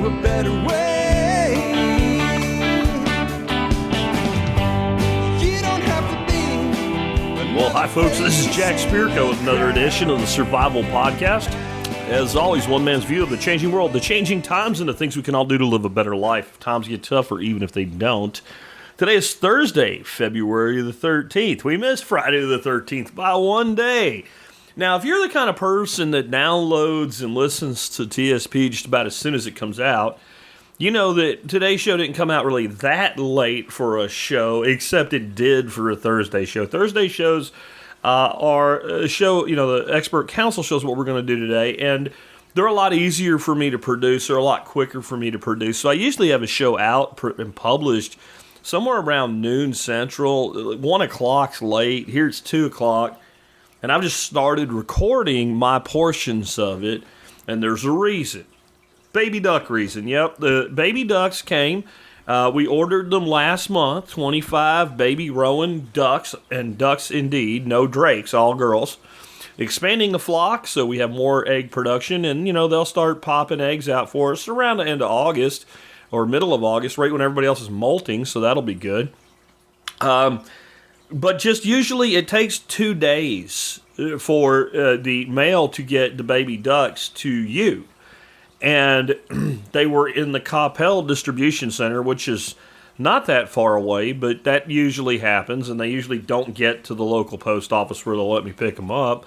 a better way. You don't have to be. Well, hi folks, this is Jack Spirko with another edition of the Survival Podcast. As always, one man's view of the changing world, the changing times, and the things we can all do to live a better life. Times get tougher even if they don't. Today is Thursday, February the 13th. We missed Friday the 13th by one day. Now, if you're the kind of person that downloads and listens to TSP just about as soon as it comes out, you know that today's show didn't come out really that late for a show, except it did for a Thursday show. Thursday shows are a show, the expert council shows what we're going to do today, and they're a lot easier for me to produce. They're a lot quicker for me to produce. So I usually have a show out and published somewhere around noon central. 1 o'clock's late. Here it's 2 o'clock. And I've just started recording my portions of it, and there's a reason. Baby duck reason. Yep, the baby ducks came. We ordered them last month, 25 baby Rowan ducks, and ducks indeed, no drakes, all girls. Expanding the flock so we have more egg production, and, they'll start popping eggs out for us around the end of August or middle of August, right when everybody else is molting, so that'll be good. But just usually it takes 2 days for the male to get the baby ducks to you. And they were in the Coppell Distribution Center, which is not that far away, but that usually happens, and they usually don't get to the local post office where they'll let me pick them up.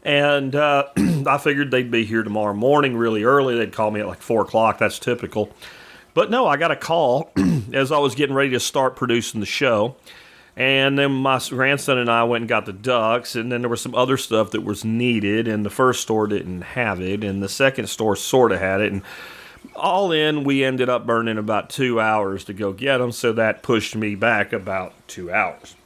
And I figured they'd be here tomorrow morning really early. They'd call me at like 4 o'clock. That's typical. But no, I got a call as I was getting ready to start producing the show. And then my grandson and I went and got the ducks, and then there was some other stuff that was needed, and the first store didn't have it, and the second store sort of had it, and all in, we ended up burning about 2 hours to go get them, so that pushed me back about 2 hours.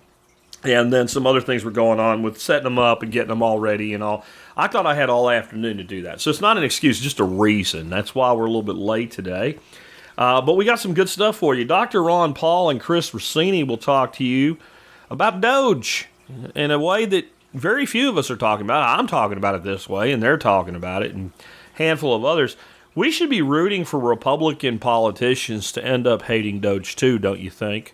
And then some other things were going on with setting them up and getting them all ready and all. I thought I had all afternoon to do that, so it's not an excuse, just a reason. That's why we're a little bit late today. But we got some good stuff for you. Dr. Ron Paul and Chris Rossini will talk to you about DOGE in a way that very few of us are talking about. I'm talking about it this way, and they're talking about it, and a handful of others. We should be rooting for Republican politicians to end up hating DOGE too, don't you think?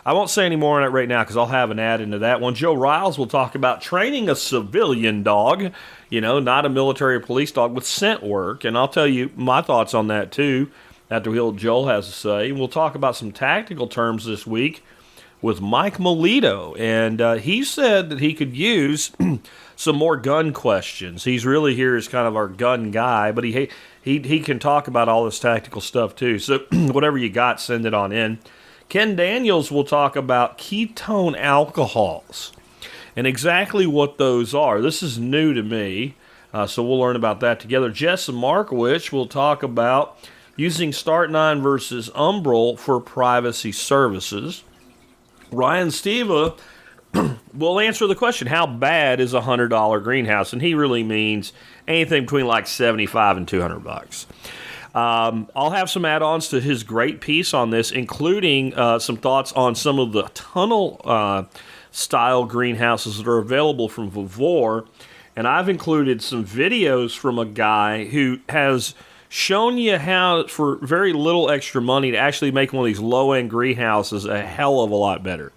I won't say any more on it right now because I'll have an ad into that one. Joe Riles will talk about training a civilian dog, not a military or police dog, with scent work, and I'll tell you my thoughts on that too after what Joel has to say. We'll talk about some tactical terms this week with Mike Melito, and he said that he could use some more gun questions. He's really here as kind of our gun guy, but he can talk about all this tactical stuff too. So whatever you got, send it on in. Ken Daniels will talk about ketone alcohols and exactly what those are. This is new to me, so we'll learn about that together. Jess Markowicz will talk about using Start9 versus Umbrell for privacy services. Ryan Steva will answer the question, how bad is a $100 greenhouse? And he really means anything between like $75 and $200. I'll have some add-ons to his great piece on this, including some thoughts on some of the tunnel style greenhouses that are available from Vivor. And I've included some videos from a guy who has shown you how, for very little extra money, to actually make one of these low-end greenhouses a hell of a lot better.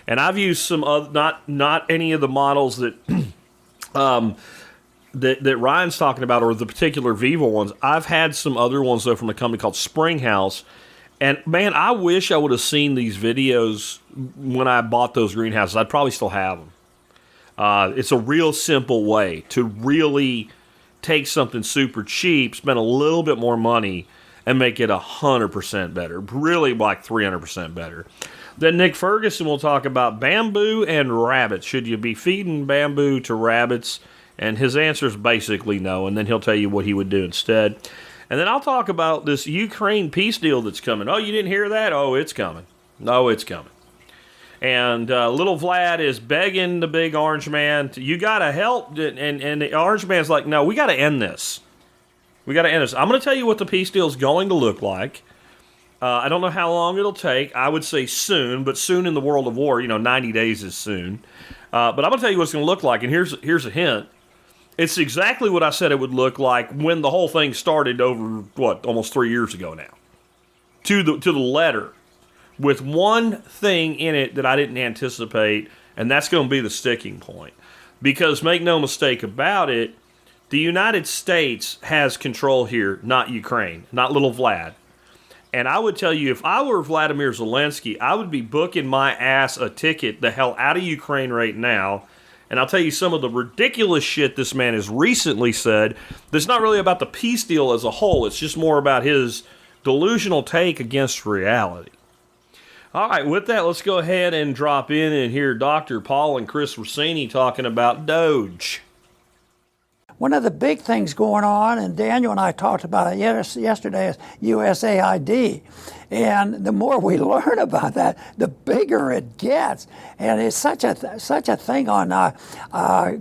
And I've used some not any of the models that that Ryan's talking about, or the particular Viva ones. I've had some other ones though from a company called Springhouse, and man, I wish I would have seen these videos when I bought those greenhouses. I'd probably still have them. It's a real simple way to really take something super cheap, spend a little bit more money, and make it 100% better. Really like 300% better. Then Nick Ferguson will talk about bamboo and rabbits. Should you be feeding bamboo to rabbits? And his answer is basically no, and then he'll tell you what he would do instead. And then I'll talk about this Ukraine peace deal that's coming. Oh, you didn't hear that? Oh, it's coming. No, it's coming. And little Vlad is begging the big orange man, you got to help. And the orange man's like, no, we got to end this. We got to end this. I'm going to tell you what the peace deal is going to look like. I don't know how long it'll take. I would say soon, but soon in the world of war, 90 days is soon. But I'm going to tell you what it's going to look like, and here's a hint. It's exactly what I said it would look like when the whole thing started over, almost 3 years ago now. To the letter. With one thing in it that I didn't anticipate, and that's going to be the sticking point. Because make no mistake about it, the United States has control here, not Ukraine, not little Vlad. And I would tell you, if I were Vladimir Zelensky, I would be booking my ass a ticket the hell out of Ukraine right now. And I'll tell you some of the ridiculous shit this man has recently said that's not really about the peace deal as a whole. It's just more about his delusional take against reality. All right, with that, let's go ahead and drop in and hear Dr. Paul and Chris Rossini talking about DOGE. One of the big things going on, and Daniel and I talked about it yesterday, is USAID. And the more we learn about that, the bigger it gets. And it's such a thing on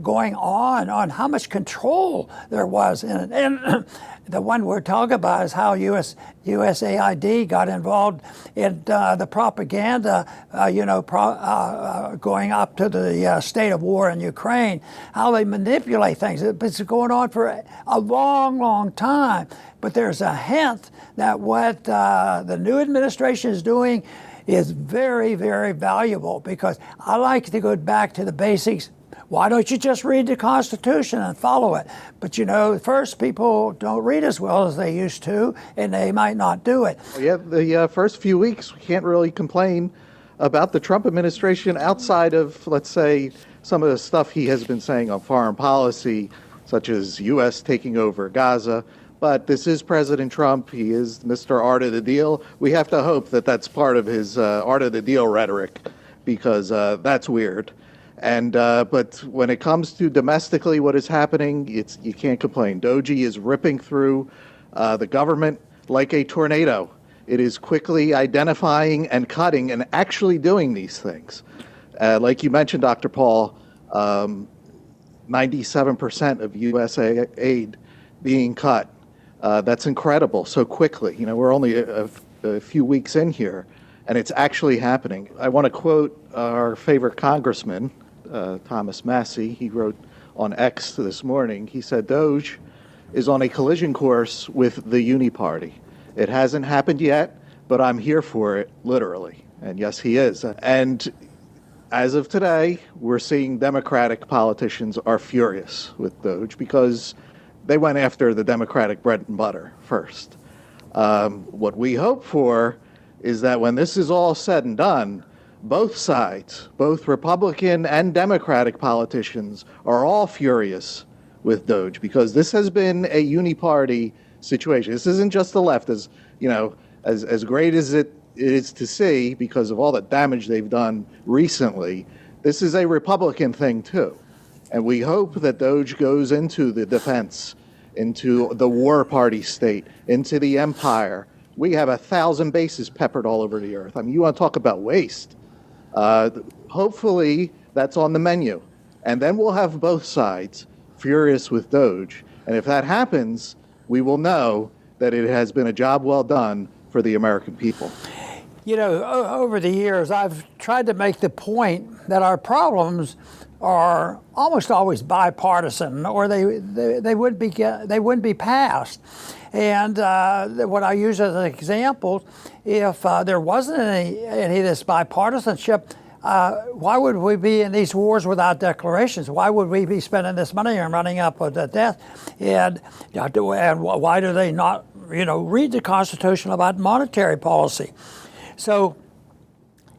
going on how much control there was in it. And the one we're talking about is how USAID got involved in the propaganda, going up to the state of war in Ukraine, how they manipulate things. It's going on for a long, long time. But there's a hint that what the new administration is doing is very, very valuable, because I like to go back to the basics. Why don't you just read the Constitution and follow it? But first, people don't read as well as they used to, and they might not do it. Yeah, the first few weeks, we can't really complain about the Trump administration outside of, let's say, some of the stuff he has been saying on foreign policy, such as U.S. taking over Gaza. But this is President Trump. He is Mr. Art of the Deal. We have to hope that that's part of his Art of the Deal rhetoric, because that's weird. And but when it comes to domestically what is happening, you can't complain. DOGE is ripping through the government like a tornado. It is quickly identifying and cutting and actually doing these things. Like you mentioned, Dr. Paul, 97% of U.S. aid being cut. That's incredible so quickly. We're only a few weeks in here, and it's actually happening. I want to quote our favorite congressman, Thomas Massey. He wrote on X this morning. He said, DOGE is on a collision course with the Uni Party. It hasn't happened yet, but I'm here for it, literally. And yes, he is. And as of today, we're seeing Democratic politicians are furious with DOGE because they went after the Democratic bread and butter first. What we hope for is that when this is all said and done, both sides, both Republican and Democratic politicians, are all furious with DOGE, because this has been a uniparty situation. This isn't just the left, as great as it is to see because of all the damage they've done recently. This is a Republican thing too. And we hope that DOGE goes into the defense, into the war party state, into the empire. We have 1,000 bases peppered all over the earth. I mean, you want to talk about waste. Hopefully that's on the menu. And then we'll have both sides furious with DOGE. And if that happens, we will know that it has been a job well done for the American people. Over the years, I've tried to make the point that our problems are almost always bipartisan, or they wouldn't be passed. And what I use as an example, if there wasn't any of this bipartisanship, why would we be in these wars without declarations? Why would we be spending this money and running up with the death? And why do they not, read the Constitution about monetary policy? So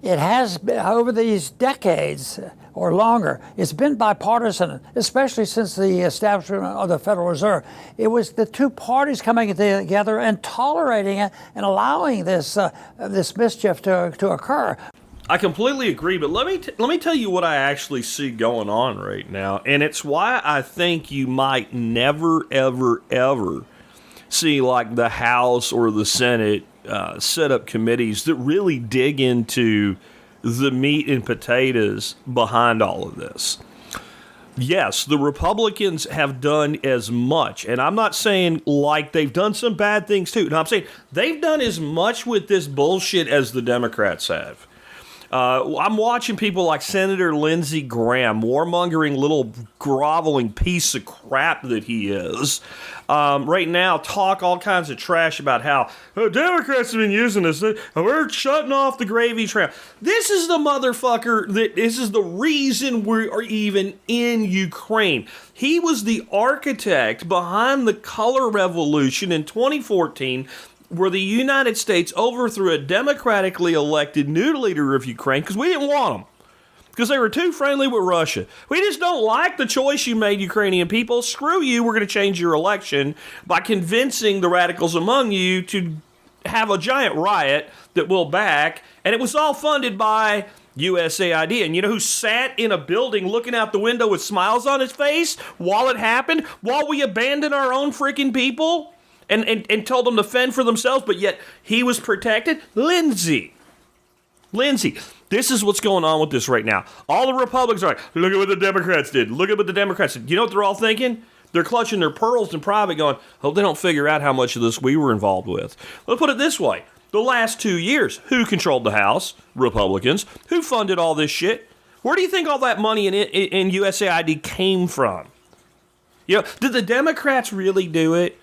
it has been, over these decades or longer, it's been bipartisan, especially since the establishment of the Federal Reserve. It was the two parties coming together and tolerating it and allowing this mischief to occur. I completely agree, but let me tell you what I actually see going on right now, and it's why I think you might never, ever, ever see like the House or the Senate set up committees that really dig into the meat and potatoes behind all of this. Yes, the Republicans have done as much, and I'm not saying like they've done some bad things too. No, I'm saying they've done as much with this bullshit as the Democrats have. I'm watching people like Senator Lindsey Graham, warmongering little groveling piece of crap that he is, right now talk all kinds of trash about how Democrats have been using this. We're shutting off the gravy train. This is the motherfucker this is the reason we are even in Ukraine. He was the architect behind the color revolution in 2014, where the United States overthrew a democratically elected new leader of Ukraine because we didn't want them. Because they were too friendly with Russia. We just don't like the choice you made, Ukrainian people. Screw you, we're going to change your election by convincing the radicals among you to have a giant riot that we'll back. And it was all funded by USAID. And you know who sat in a building looking out the window with smiles on his face while it happened? While we abandoned our own freaking people? And told them to fend for themselves, but yet he was protected? Lindsey. This is what's going on with this right now. All the Republicans are like, look at what the Democrats did. Look at what the Democrats did. You know what they're all thinking? They're clutching their pearls in private going, oh, they don't figure out how much of this we were involved with. Let's put it this way. The last 2 years, who controlled the House? Republicans. Who funded all this shit? Where do you think all that money in USAID came from? You know, did the Democrats really do it?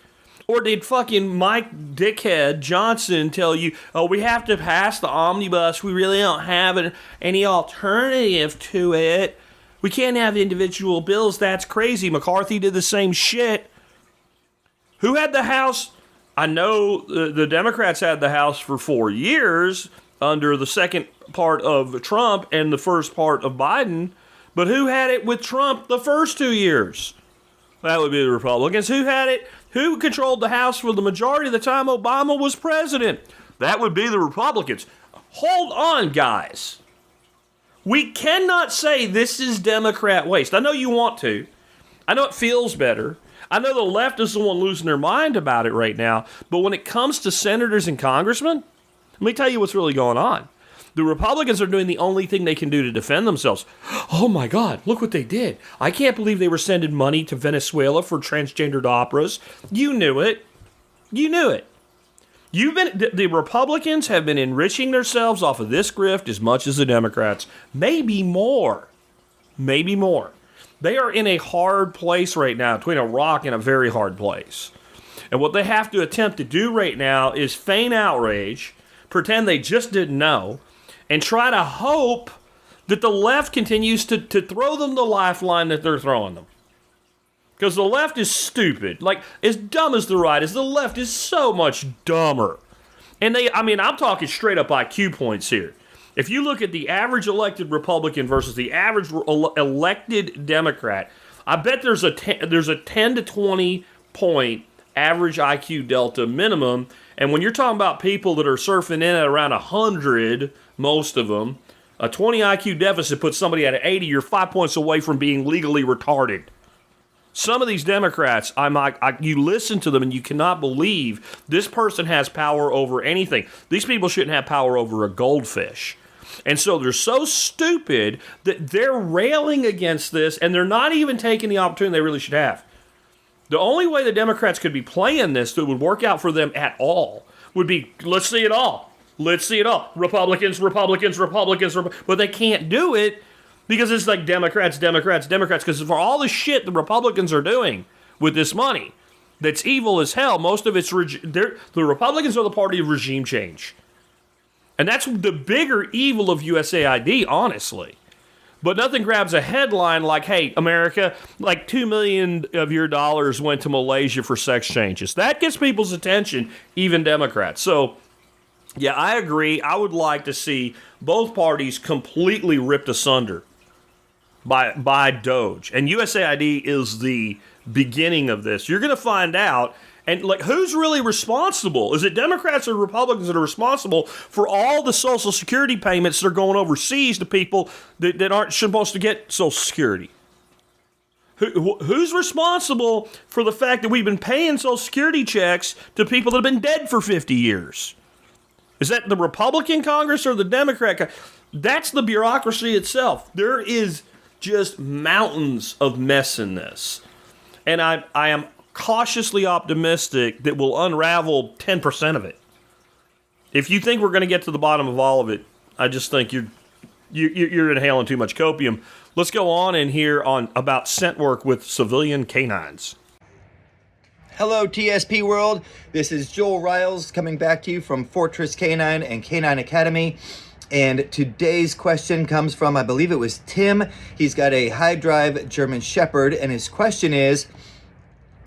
Or did fucking Mike Dickhead Johnson tell you, oh, we have to pass the omnibus. We really don't have any alternative to it. We can't have individual bills. That's crazy. McCarthy did the same shit. Who had the House? I know the Democrats had the House for 4 years under the second part of Trump and the first part of Biden. But who had it with Trump the first 2 years? That would be the Republicans. Who had it? Who controlled the House for the majority of the time Obama was president? That would be the Republicans. Hold on, guys. We cannot say this is Democrat waste. I know you want to. I know it feels better. I know the left is the one losing their mind about it right now. But when it comes to senators and congressmen, let me tell you what's really going on. The Republicans are doing the only thing they can do to defend themselves. Oh my God, look what they did. I can't believe they were sending money to Venezuela for transgendered operas. You knew it. You knew it. The Republicans have been enriching themselves off of this grift as much as the Democrats. Maybe more. Maybe more. They are in a hard place right now, between a rock and a very hard place. And what they have to attempt to do right now is feign outrage, pretend they just didn't know, and try to hope that the left continues to throw them the lifeline that they're throwing them. Because the left is stupid. Like, as dumb as the right is, the left is so much dumber. And I'm talking straight up IQ points here. If you look at the average elected Republican versus the average elected Democrat, I bet there's a 10 to 20 point average IQ delta minimum. And when you're talking about people that are surfing in at around 100, most of them, a 20 IQ deficit puts somebody at an 80. You're 5 points away from being legally retarded. Some of these Democrats, you listen to them and you cannot believe this person has power over anything. These people shouldn't have power over a goldfish. And so they're so stupid that they're railing against this and they're not even taking the opportunity they really should have. The only way the Democrats could be playing this that would work out for them at all would be, let's see it all. Let's see it all. Republicans. But they can't do it because it's like Democrats. Because for all the shit the Republicans are doing with this money that's evil as hell, most of it's the Republicans are the party of regime change. And that's the bigger evil of USAID, honestly. But nothing grabs a headline like, hey, America, like $2 million of your dollars went to Malaysia for sex changes. That gets people's attention, even Democrats. So, yeah, I agree. I would like to see both parties completely ripped asunder by DOGE. And USAID is the beginning of this. You're going to find out. And like, who's really responsible? Is it Democrats or Republicans that are responsible for all the Social Security payments that are going overseas to people that aren't supposed to get Social Security? Who's responsible for the fact that we've been paying Social Security checks to people that have been dead for 50 years? Is that the Republican Congress or the Democrat? That's the bureaucracy itself. There is just mountains of mess in this. And I am cautiously optimistic that we'll unravel 10% of it. If you think we're going to get to the bottom of all of it, I just think you're inhaling too much copium. Let's go on and hear on about scent work with civilian canines. Hello, TSP world. This is Joel Riles coming back to you from Fortress Canine and Canine Academy. And today's question comes from, I believe it was Tim. He's got a high drive German Shepherd, and his question is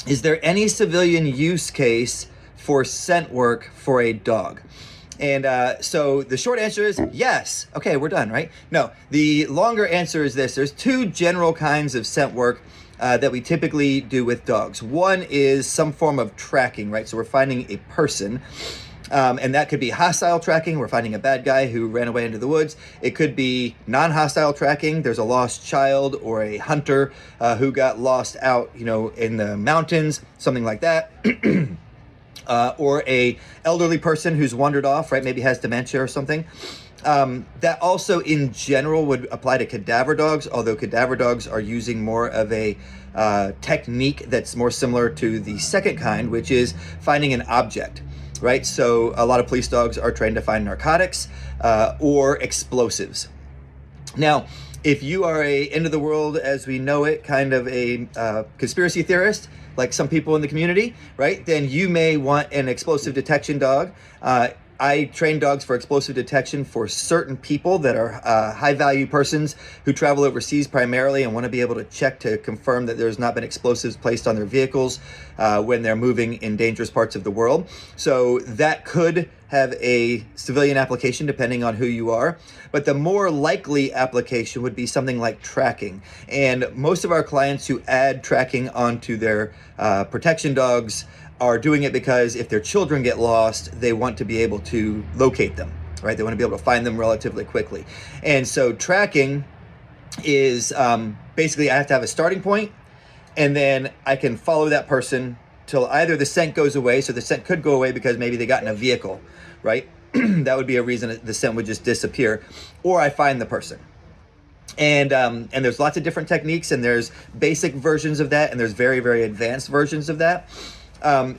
there any civilian use case for scent work for a dog? And so the short answer is yes. Okay, we're done, right? No, the longer answer is this. There's two general kinds of scent work that we typically do with dogs. One is some form of tracking, right? So we're finding a person, and that could be hostile tracking. We're finding a bad guy who ran away into the woods. It could be non-hostile tracking. There's a lost child or a hunter who got lost out, in the mountains, something like that. Or a elderly person who's wandered off, right? Maybe has dementia or something. That also in general would apply to cadaver dogs, although cadaver dogs are using more of a technique that's more similar to the second kind, which is finding an object, right? So a lot of police dogs are trained to find narcotics or explosives. Now, if you are a end of the world as we know it, kind of a conspiracy theorist, like some people in the community, right? Then you may want an explosive detection dog. I train dogs for explosive detection for certain people that are high value persons who travel overseas primarily and want to be able to check to confirm that there's not been explosives placed on their vehicles when they're moving in dangerous parts of the world. So that could have a civilian application depending on who you are. But the more likely application would be something like tracking. And most of our clients who add tracking onto their protection dogs are doing it because if their children get lost, they want to be able to locate them, right? They want to be able to find them relatively quickly. And so tracking is basically I have to have a starting point, and then I can follow that person till either the scent goes away. So the scent could go away because maybe they got in a vehicle, right? That would be a reason the scent would just disappear, or I find the person. And there's lots of different techniques, and there's basic versions of that, and there's very, very advanced versions of that.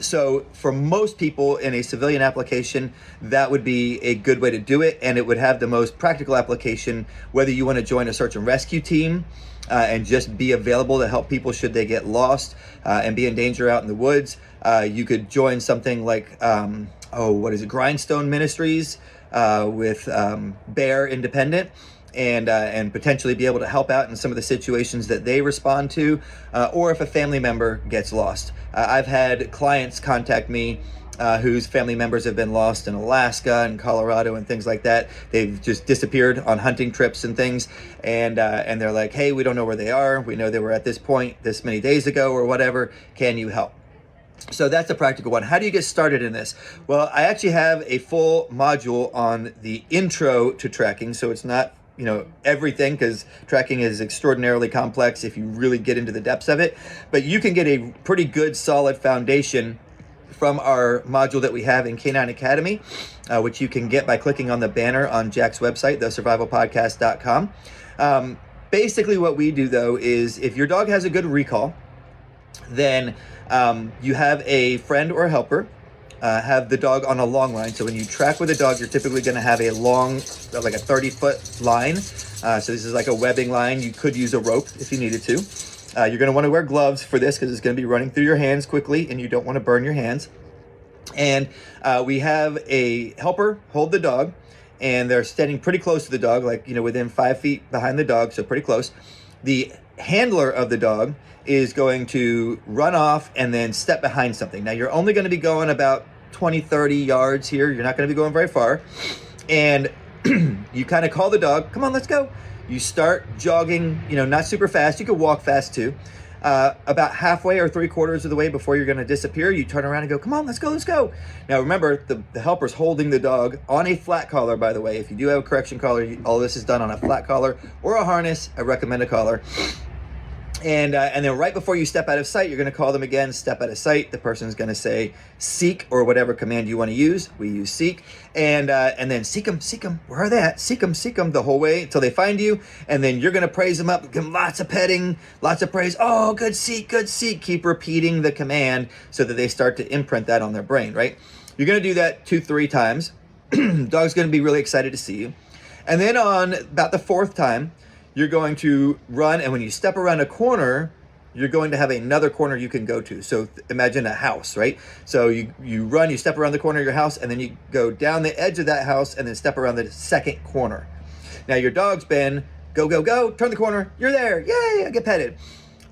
So for most people in a civilian application, that would be a good way to do it, and it would have the most practical application whether you want to join a search and rescue team and just be available to help people should they get lost and be in danger out in the woods. You could join something like Grindstone Ministries with Bear Independent, and potentially be able to help out in some of the situations that they respond to, or if a family member gets lost. I've had clients contact me whose family members have been lost in Alaska and Colorado and things like that. They've just disappeared on hunting trips and things, and they're like, hey, we don't know where they are. We know they were at this point this many days ago or whatever. Can you help? So that's a practical one. How do you get started in this? Well, I actually have a full module on the intro to tracking, so it's not everything, because tracking is extraordinarily complex if you really get into the depths of it. But you can get a pretty good solid foundation from our module that we have in Canine Academy, which you can get by clicking on the banner on Jack's website, thesurvivalpodcast.com. Basically what we do though is if your dog has a good recall, then you have a friend or a helper have the dog on a long line. So when you track with a dog, you're typically going to have a long, like a 30-foot line. So this is like a webbing line. You could use a rope if you needed to. You're going to want to wear gloves for this because it's going to be running through your hands quickly, and you don't want to burn your hands. And we have a helper hold the dog, and they're standing pretty close to the dog, like within 5 feet behind the dog, so pretty close. The handler of the dog is going to run off and then step behind something. Now you're only going to be going about 20-30 yards here. You're not going to be going very far. And you kind of call the dog, come on, let's go. You start jogging, not super fast. You could walk fast too. About halfway or 3/4 of the way before you're going to disappear, you turn around and go, come on, let's go, let's go. Now remember, the helper's holding the dog on a flat collar, by the way. If you do have a correction collar, all this is done on a flat collar or a harness. I recommend a collar. And then right before you step out of sight, you're going to call them again, step out of sight. The person's going to say seek, or whatever command you want to use. We use seek. And then seek them. Where are they at? Seek them the whole way until they find you. And then you're going to praise them up, give them lots of petting, lots of praise. Oh, good seek. Keep repeating the command so that they start to imprint that on their brain, right? You're going to do that 2-3 times. Dog's going to be really excited to see you. And then on about the fourth time, you're going to run, and when you step around a corner, you're going to have another corner you can go to. So imagine a house, right? So you run, you step around the corner of your house, and then you go down the edge of that house and then step around the second corner. Now your dog's been go, go, go, turn the corner, you're there, yay, I get petted.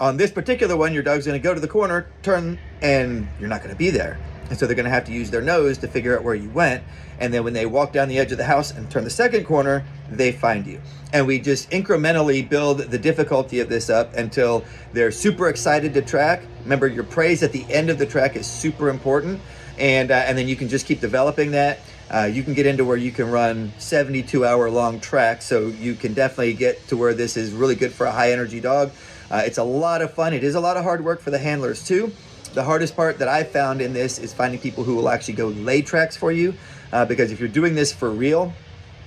On this particular one, your dog's gonna go to the corner, turn, and you're not gonna be there. And so they're gonna have to use their nose to figure out where you went. And then when they walk down the edge of the house and turn the second corner, they find you. And we just incrementally build the difficulty of this up until they're super excited to track. Remember, your praise at the end of the track is super important. And then you can just keep developing that. You can get into where you can run 72-hour long tracks. So you can definitely get to where this is really good for a high energy dog. It's a lot of fun. It is a lot of hard work for the handlers too. The hardest part that I found in this is finding people who will actually go lay tracks for you. Because if you're doing this for real,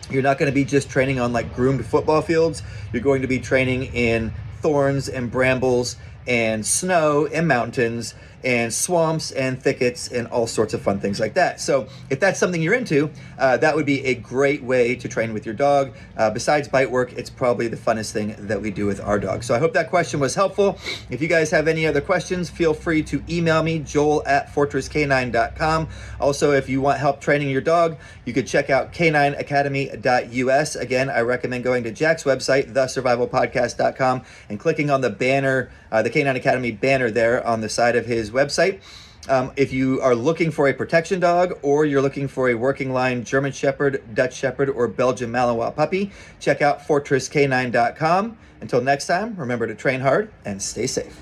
you're not going to be just training on like groomed football fields. You're going to be training in thorns and brambles and snow and mountains and swamps and thickets and all sorts of fun things like that. So if that's something you're into, that would be a great way to train with your dog. Besides bite work, it's probably the funnest thing that we do with our dog. So I hope that question was helpful. If you guys have any other questions, feel free to email me, joel@fortresscanine.com. Also, if you want help training your dog, you could check out canineacademy.us. Again, I recommend going to Jack's website, thesurvivalpodcast.com, and clicking on the banner, the Canine Academy banner there on the side of his website. If you are looking for a protection dog, or you're looking for a working line German Shepherd, Dutch Shepherd, or Belgian Malinois puppy, check out fortresscanine.com. Until next time, remember to train hard and stay safe.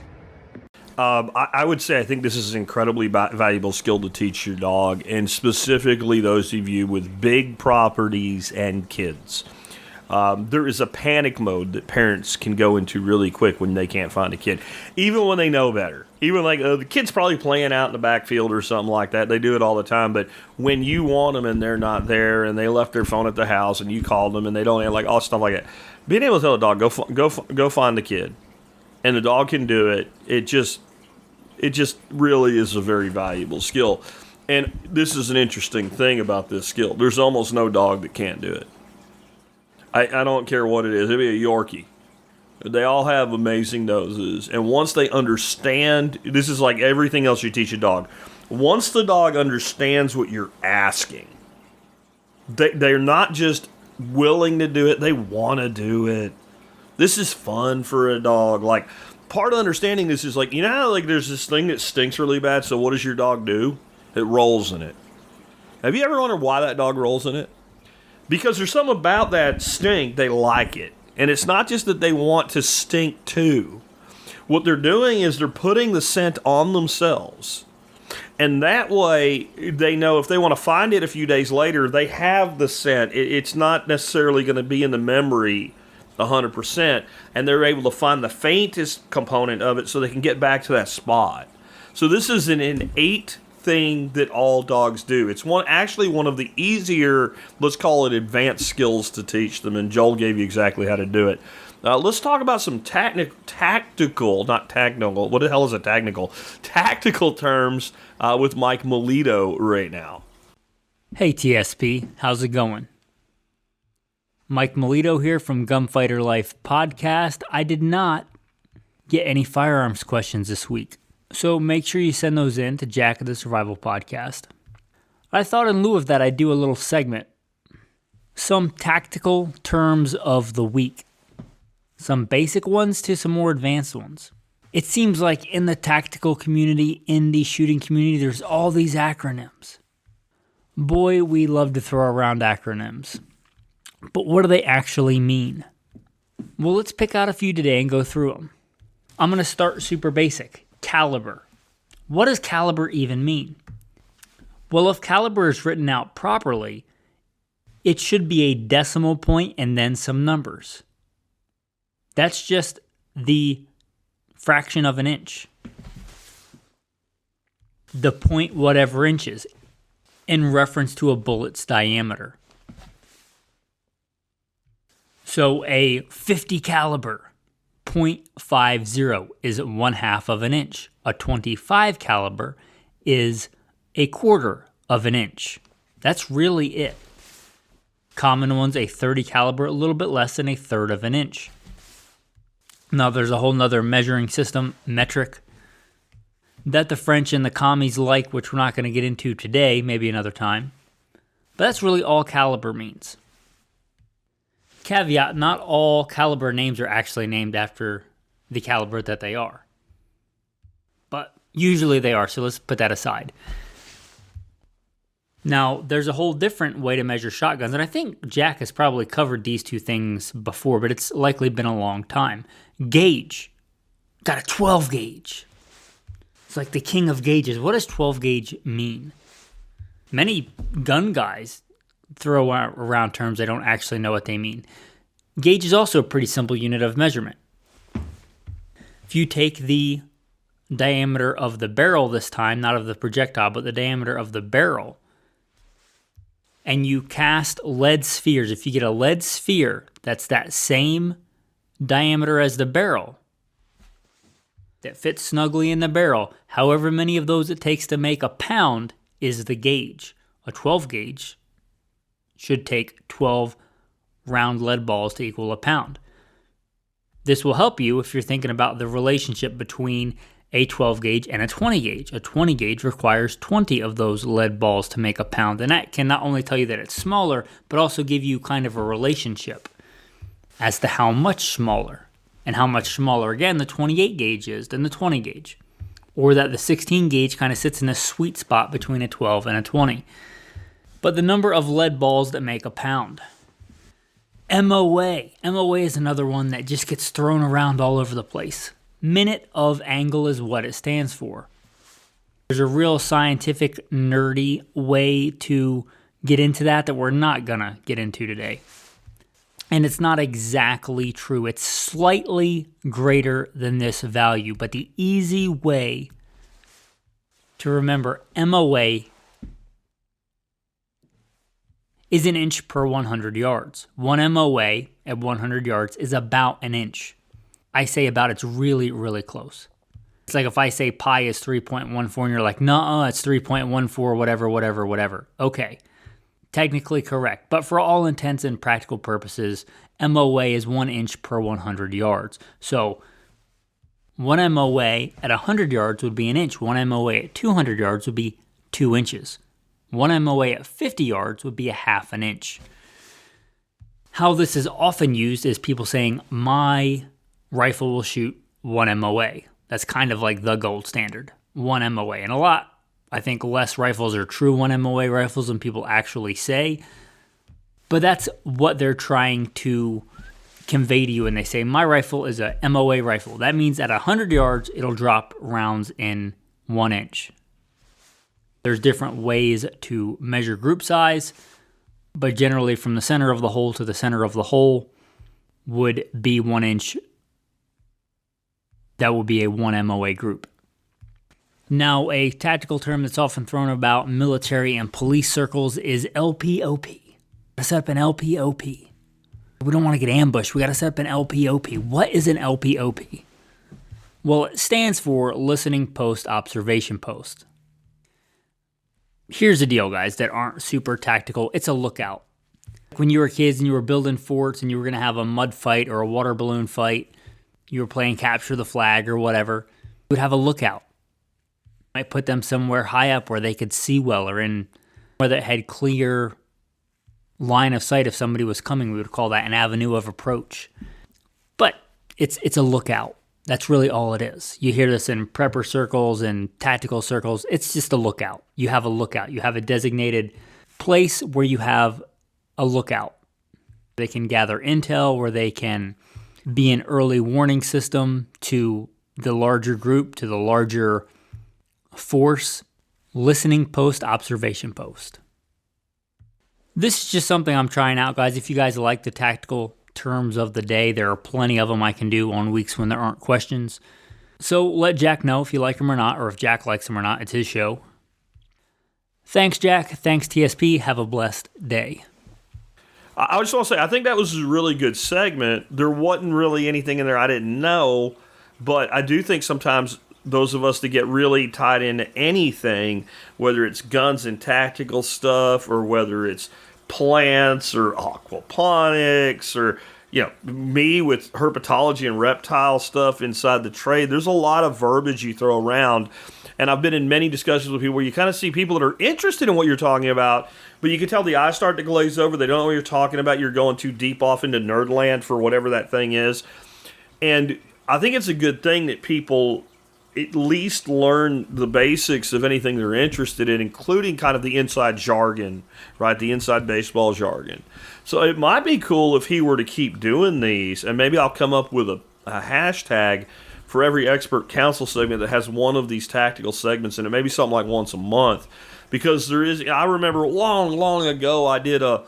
I would say I think this is an incredibly valuable skill to teach your dog, and specifically those of you with big properties and kids. There is a panic mode that parents can go into really quick when they can't find a kid, even when they know better. Even like the kid's probably playing out in the backfield or something like that. They do it all the time. But when you want them and they're not there, and they left their phone at the house, and you called them and they don't, like all stuff like that. Being able to tell a dog go find the kid, and the dog can do it. It just really is a very valuable skill. And this is an interesting thing about this skill. There's almost no dog that can't do it. I don't care what it is. It'd be a Yorkie. They all have amazing noses. And once they understand, this is like everything else you teach a dog. Once the dog understands what you're asking, they're not just willing to do it, they want to do it. This is fun for a dog. Like, part of understanding this is like, you know how like there's this thing that stinks really bad, so what does your dog do? It rolls in it. Have you ever wondered why that dog rolls in it? Because there's something about that stink, they like it. And it's not just that they want to stink too. What they're doing is they're putting the scent on themselves. And that way, they know if they want to find it a few days later, they have the scent. It's not necessarily going to be in the memory 100%. And they're able to find the faintest component of it so they can get back to that spot. So this is an innate thing that all dogs do. It's actually one of the easier, let's call it advanced skills to teach them, and Joel gave you exactly how to do it. Let's talk about some tactical, not technical, what the hell is a technical? Tactical terms with Mike Melito right now. Hey TSP, how's it going? Mike Melito here from Gunfighter Life Podcast. I did not get any firearms questions this week, so make sure you send those in to Jack of the Survival Podcast. I thought in lieu of that, I'd do a little segment. Some tactical terms of the week. Some basic ones to some more advanced ones. It seems like in the tactical community, in the shooting community, there's all these acronyms. Boy, we love to throw around acronyms. But what do they actually mean? Well, let's pick out a few today and go through them. I'm going to start super basic. Caliber. What does caliber even mean? Well, if caliber is written out properly, it should be a decimal point and then some numbers. That's just the fraction of an inch. The point whatever inches in reference to a bullet's diameter. So a 50 caliber .50 is 1/2 of an inch. A 25 caliber is 1/4 of an inch. That's really it. Common ones, a .30 caliber, a little bit less than a third of an inch. Now there's a whole nother measuring system, metric, that the French and the commies like, which we're not going to get into today, maybe another time. But that's really all caliber means. Caveat, not all caliber names are actually named after the caliber that they are. But usually they are, so let's put that aside. Now, there's a whole different way to measure shotguns, and I think Jack has probably covered these two things before, but it's likely been a long time. Gauge. Got a 12 gauge. It's like the king of gauges. What does 12 gauge mean? Many gun guys throw around terms they don't actually know what they mean. Gauge is also a pretty simple unit of measurement. If you take the diameter of the barrel this time, not of the projectile, but the diameter of the barrel, and you cast lead spheres, if you get a lead sphere that's that same diameter as the barrel, that fits snugly in the barrel, however many of those it takes to make a pound is the gauge. A 12 gauge should take 12 round lead balls to equal a pound. This will help you if you're thinking about the relationship between a 12 gauge and a 20 gauge. A 20 gauge requires 20 of those lead balls to make a pound, and that can not only tell you that it's smaller, but also give you kind of a relationship as to how much smaller, and how much smaller, again, the 28 gauge is than the 20 gauge. Or that the 16 gauge kind of sits in a sweet spot between a 12 and a 20. But the number of lead balls that make a pound. MOA. MOA is another one that just gets thrown around all over the place. Minute of angle is what it stands for. There's a real scientific, nerdy way to get into that we're not going to get into today. And it's not exactly true. It's slightly greater than this value. But the easy way to remember MOA is an inch per 100 yards. One MOA at 100 yards is about an inch. I say about, it's really, really close. It's like if I say pi is 3.14 and you're like, nuh-uh, it's 3.14, whatever. Okay. Technically correct, but for all intents and practical purposes, MOA is 1 inch per 100 yards. So 1 MOA at 100 yards would be an inch. 1 MOA at 200 yards would be 2 inches. 1 MOA at 50 yards would be a half an inch. How this is often used is people saying, my rifle will shoot 1 MOA. That's kind of like the gold standard, 1 MOA. And a lot, I think less rifles are true 1 MOA rifles than people actually say. But that's what they're trying to convey to you when they say, my rifle is a MOA rifle. That means at 100 yards, it'll drop rounds in 1 inch. There's different ways to measure group size, but generally from the center of the hole to the center of the hole would be 1 inch. That would be a 1 MOA group. Now, a tactical term that's often thrown about military and police circles is LPOP. Gotta set up an LPOP. We don't want to get ambushed. We gotta set up an LPOP. What is an LPOP? Well, it stands for Listening Post Observation Post. Here's the deal, guys, that aren't super tactical. It's a lookout. When you were kids and you were building forts and you were going to have a mud fight or a water balloon fight, you were playing capture the flag or whatever, you would have a lookout. You might put them somewhere high up where they could see well, or in where that had clear line of sight if somebody was coming. We would call that an avenue of approach. But it's a lookout. That's really all it is. You hear this in prepper circles and tactical circles. It's just a lookout. You have a lookout. You have a designated place where you have a lookout. They can gather intel, where they can be an early warning system to the larger group, to the larger force. Listening post, observation post. This is just something I'm trying out, guys. If you guys like the tactical terms of the day, there are plenty of them I can do on weeks when there aren't questions. So let Jack know if you like them or not, or if Jack likes them or not. It's his show. Thanks, Jack. Thanks, TSP. Have a blessed day. I just want to say, I think that was a really good segment. There wasn't really anything in there I didn't know, but I do think sometimes those of us that get really tied into anything, whether it's guns and tactical stuff, or whether it's plants or aquaponics or, me with herpetology and reptile stuff inside the trade. There's a lot of verbiage you throw around. And I've been in many discussions with people where you kind of see people that are interested in what you're talking about, but you can tell the eyes start to glaze over. They don't know what you're talking about. You're going too deep off into nerdland for whatever that thing is. And I think it's a good thing that people at least learn the basics of anything they're interested in, including kind of the inside jargon, right? The inside baseball jargon. So it might be cool if he were to keep doing these, and maybe I'll come up with a hashtag for every expert council segment that has one of these tactical segments in it, maybe something like once a month. Because I remember long ago, I did a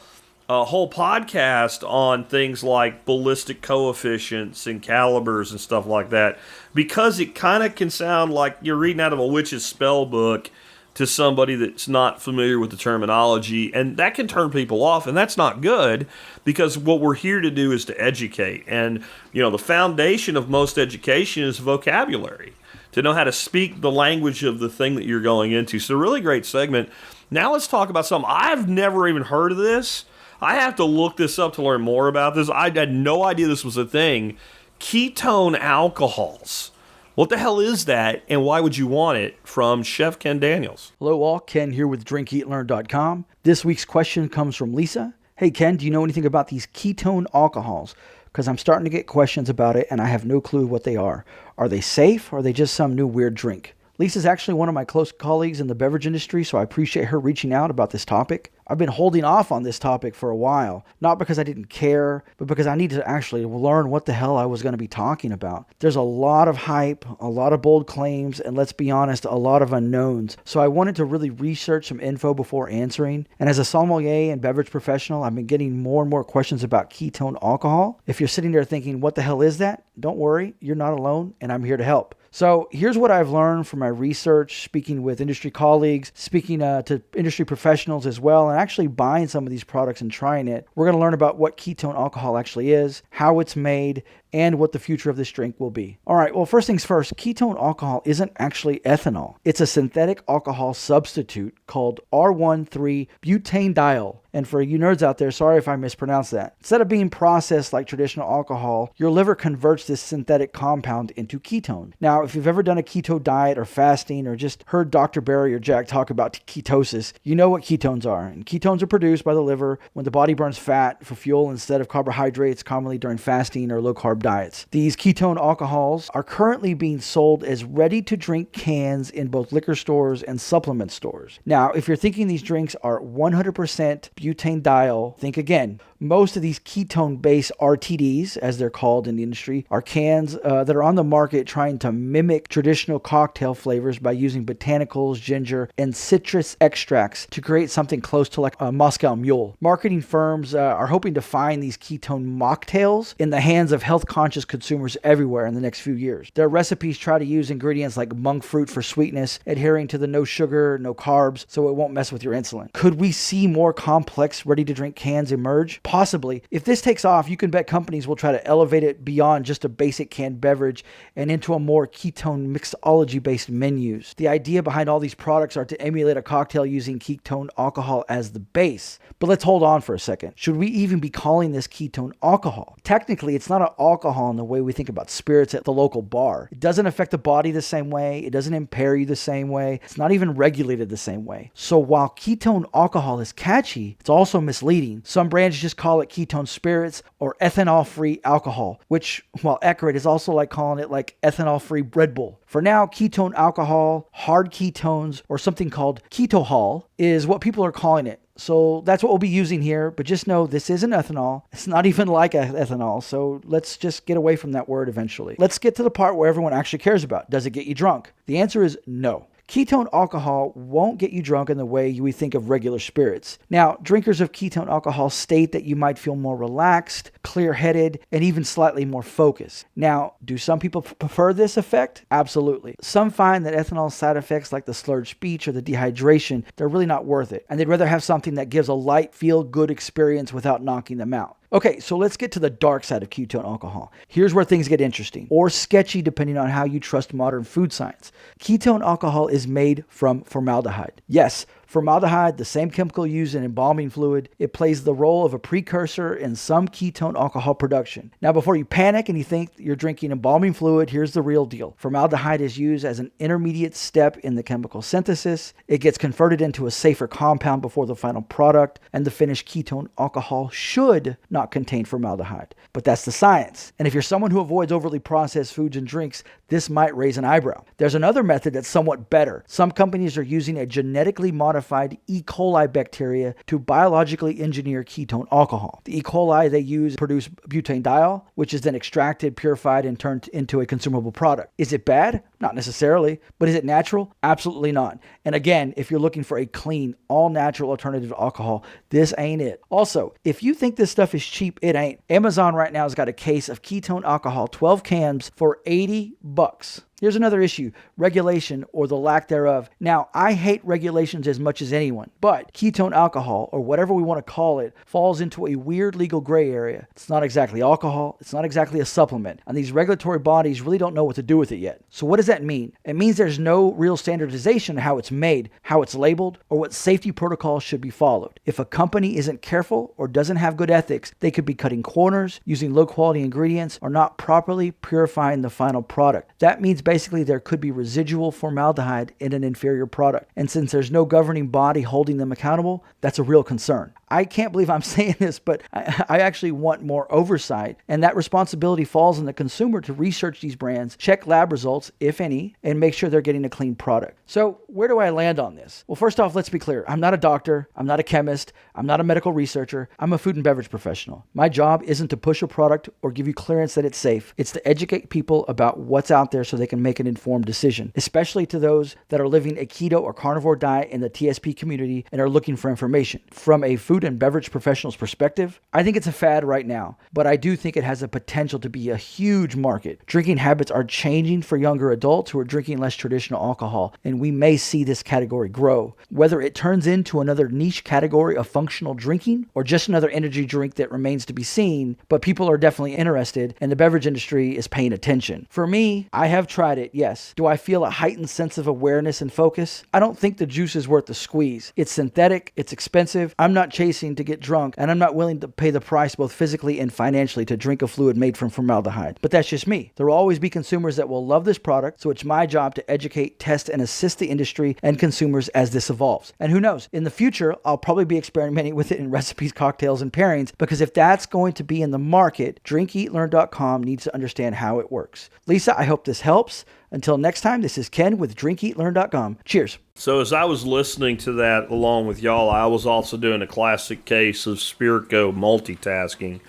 whole podcast on things like ballistic coefficients and calibers and stuff like that, because it kind of can sound like you're reading out of a witch's spell book to somebody that's not familiar with the terminology, and that can turn people off, and that's not good, because what we're here to do is to educate. And the foundation of most education is vocabulary, to know how to speak the language of the thing that you're going into. So really great segment. Now let's talk about something. I've never even heard of this. I have to look this up to learn more about this. I had no idea this was a thing. Ketone alcohols. What the hell is that, and why would you want it? From Chef Ken Daniels. Hello all, Ken here with drinkeatlearn.com. This week's question comes from Lisa. Hey Ken, do you know anything about these ketone alcohols? Because I'm starting to get questions about it and I have no clue what they are. Are they safe or are they just some new weird drink? Lisa's actually one of my close colleagues in the beverage industry, so I appreciate her reaching out about this topic. I've been holding off on this topic for a while, not because I didn't care, but because I needed to actually learn what the hell I was going to be talking about. There's a lot of hype, a lot of bold claims, and let's be honest, a lot of unknowns. So I wanted to really research some info before answering. And as a sommelier and beverage professional, I've been getting more and more questions about ketone alcohol. If you're sitting there thinking, what the hell is that? Don't worry, you're not alone, and I'm here to help. So here's what I've learned from my research, speaking with industry colleagues, speaking to industry professionals as well, and actually buying some of these products and trying it. We're going to learn about what ketone alcohol actually is, how it's made, and what the future of this drink will be. All right, well, first things first, ketone alcohol isn't actually ethanol. It's a synthetic alcohol substitute called R13-butanediol. And for you nerds out there, sorry if I mispronounced that. Instead of being processed like traditional alcohol, your liver converts this synthetic compound into ketone. Now, if you've ever done a keto diet or fasting or just heard Dr. Barry or Jack talk about ketosis, you know what ketones are. And ketones are produced by the liver when the body burns fat for fuel instead of carbohydrates, commonly during fasting or low-carb diets. These ketone alcohols are currently being sold as ready-to-drink cans in both liquor stores and supplement stores. Now, if you're thinking these drinks are 100% butanediol, think again. Most of these ketone-based RTDs, as they're called in the industry, are cans that are on the market trying to mimic traditional cocktail flavors by using botanicals, ginger, and citrus extracts to create something close to like a Moscow Mule. Marketing firms are hoping to find these ketone mocktails in the hands of health-conscious consumers everywhere in the next few years. Their recipes try to use ingredients like monk fruit for sweetness, adhering to the no sugar, no carbs, so it won't mess with your insulin. Could we see more complex, ready-to-drink cans emerge? Possibly. If this takes off, you can bet companies will try to elevate it beyond just a basic canned beverage and into a more ketone mixology-based menus. The idea behind all these products are to emulate a cocktail using ketone alcohol as the base. But let's hold on for a second. Should we even be calling this ketone alcohol? Technically, it's not an alcohol in the way we think about spirits at the local bar. It doesn't affect the body the same way. It doesn't impair you the same way. It's not even regulated the same way. So while ketone alcohol is catchy, it's also misleading. Some brands just call it ketone spirits or ethanol-free alcohol, which, while accurate, is also like calling it like ethanol-free Red Bull. For now, ketone alcohol, hard ketones, or something called ketohol is what people are calling it. So that's what we'll be using here, but just know this isn't ethanol. It's not even like ethanol, so let's just get away from that word eventually. Let's get to the part where everyone actually cares about. Does it get you drunk? The answer is no. Ketone alcohol won't get you drunk in the way we think of regular spirits. Now, drinkers of ketone alcohol state that you might feel more relaxed, clear-headed, and even slightly more focused. Now, do some people prefer this effect? Absolutely. Some find that ethanol side effects like the slurred speech or the dehydration, they're really not worth it, and they'd rather have something that gives a light, feel-good experience without knocking them out. Okay, so let's get to the dark side of ketone alcohol. Here's where things get interesting, or sketchy depending on how you trust modern food science. Ketone alcohol is made from formaldehyde. Yes, Formaldehyde, the same chemical used in embalming fluid, it plays the role of a precursor in some ketone alcohol production. Now, before you panic and you think you're drinking embalming fluid, here's the real deal. Formaldehyde is used as an intermediate step in the chemical synthesis. It gets converted into a safer compound before the final product, and the finished ketone alcohol should not contain formaldehyde. But that's the science. And if you're someone who avoids overly processed foods and drinks, this might raise an eyebrow. There's another method that's somewhat better. Some companies are using a genetically modified E. coli bacteria to biologically engineer ketone alcohol. The E. coli they use produce butanediol, which is then extracted, purified, and turned into a consumable product. Is it bad? Not necessarily. But is it natural? Absolutely not. And again, if you're looking for a clean, all-natural alternative to alcohol, this ain't it. Also, if you think this stuff is cheap, it ain't. Amazon right now has got a case of ketone alcohol, 12 cans for $80. Here's another issue, regulation or the lack thereof. Now, I hate regulations as much as anyone, but ketone alcohol, or whatever we want to call it, falls into a weird legal gray area. It's not exactly alcohol, it's not exactly a supplement, and these regulatory bodies really don't know what to do with it yet. So what does that mean? It means there's no real standardization of how it's made, how it's labeled, or what safety protocols should be followed. If a company isn't careful or doesn't have good ethics, they could be cutting corners, using low-quality ingredients, or not properly purifying the final product. That means basically there could be residual formaldehyde in an inferior product. And since there's no governing body holding them accountable, that's a real concern. I can't believe I'm saying this, but I actually want more oversight, and that responsibility falls on the consumer to research these brands, check lab results, if any, and make sure they're getting a clean product. So where do I land on this? Well, first off, let's be clear. I'm not a doctor. I'm not a chemist. I'm not a medical researcher. I'm a food and beverage professional. My job isn't to push a product or give you clearance that it's safe. It's to educate people about what's out there so they can make an informed decision, especially to those that are living a keto or carnivore diet in the TSP community and are looking for information. From a food and beverage professional's perspective, I think it's a fad right now, but I do think it has a potential to be a huge market. Drinking habits are changing for younger adults who are drinking less traditional alcohol, and we may see this category grow. Whether it turns into another niche category of functional drinking or just another energy drink that remains to be seen, but people are definitely interested and the beverage industry is paying attention. For me, I have tried it, yes. Do I feel a heightened sense of awareness and focus? I don't think the juice is worth the squeeze. It's synthetic, it's expensive, I'm not chasing to get drunk, and I'm not willing to pay the price both physically and financially to drink a fluid made from formaldehyde. But that's just me. There will always be consumers that will love this product, so it's my job to educate, test, and assist the industry and consumers as this evolves. And who knows, in the future, I'll probably be experimenting with it in recipes, cocktails, and pairings, because if that's going to be in the market, drinkeatlearn.com needs to understand how it works. Lisa, I hope this helps. Until next time, this is Ken with drinkeatlearn.com. Cheers. So as I was listening to that along with y'all, I was also doing a classic case of Spirko multitasking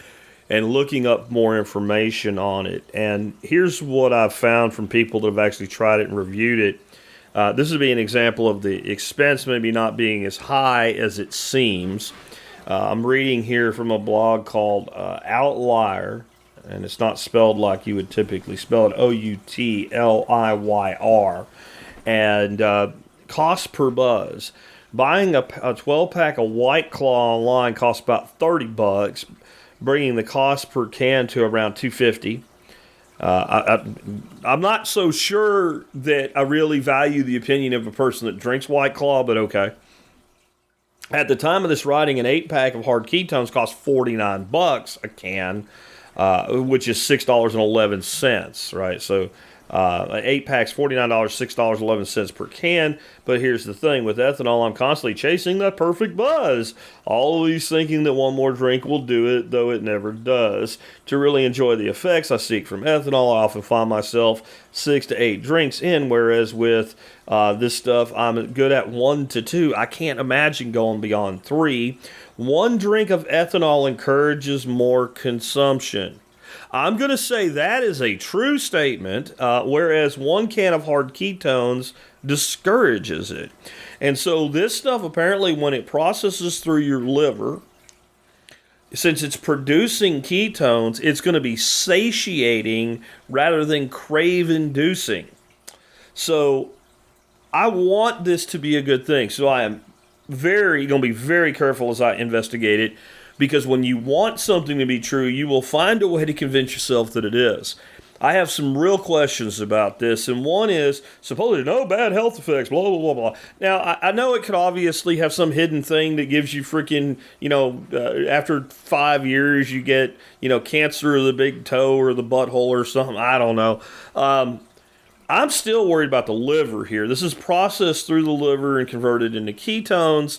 and looking up more information on it. And here's what I've found from people that have actually tried it and reviewed it. This would be an example of the expense maybe not being as high as it seems. I'm reading here from a blog called Outlier, and it's not spelled like you would typically spell it, Outliyer. And cost per buzz. Buying a 12-pack of White Claw online costs about $30, bringing the cost per can to around $2.50. I'm not so sure that I really value the opinion of a person that drinks White Claw, but okay. At the time of this writing, an 8-pack of hard ketones cost $49 a can, which is $6.11, right? So 8 packs, $49, $6.11 per can. But here's the thing, with ethanol, I'm constantly chasing that perfect buzz. Always thinking that one more drink will do it, though it never does. To really enjoy the effects I seek from ethanol, I often find myself 6 to 8 drinks in, whereas with this stuff, I'm good at 1 to 2. I can't imagine going beyond 3. 1 drink of ethanol encourages more consumption. I'm going to say that is a true statement, whereas 1 can of hard ketones discourages it. And so this stuff, apparently, when it processes through your liver, since it's producing ketones, it's going to be satiating rather than crave-inducing. So I want this to be a good thing. So I am going to be very careful as I investigate it. Because when you want something to be true, you will find a way to convince yourself that it is. I have some real questions about this, and one is supposedly no bad health effects, blah, blah, blah, blah. Now, I know it could obviously have some hidden thing that gives you freaking, after 5 years you get, cancer of the big toe or the butthole or something. I don't know. I'm still worried about the liver here. This is processed through the liver and converted into ketones.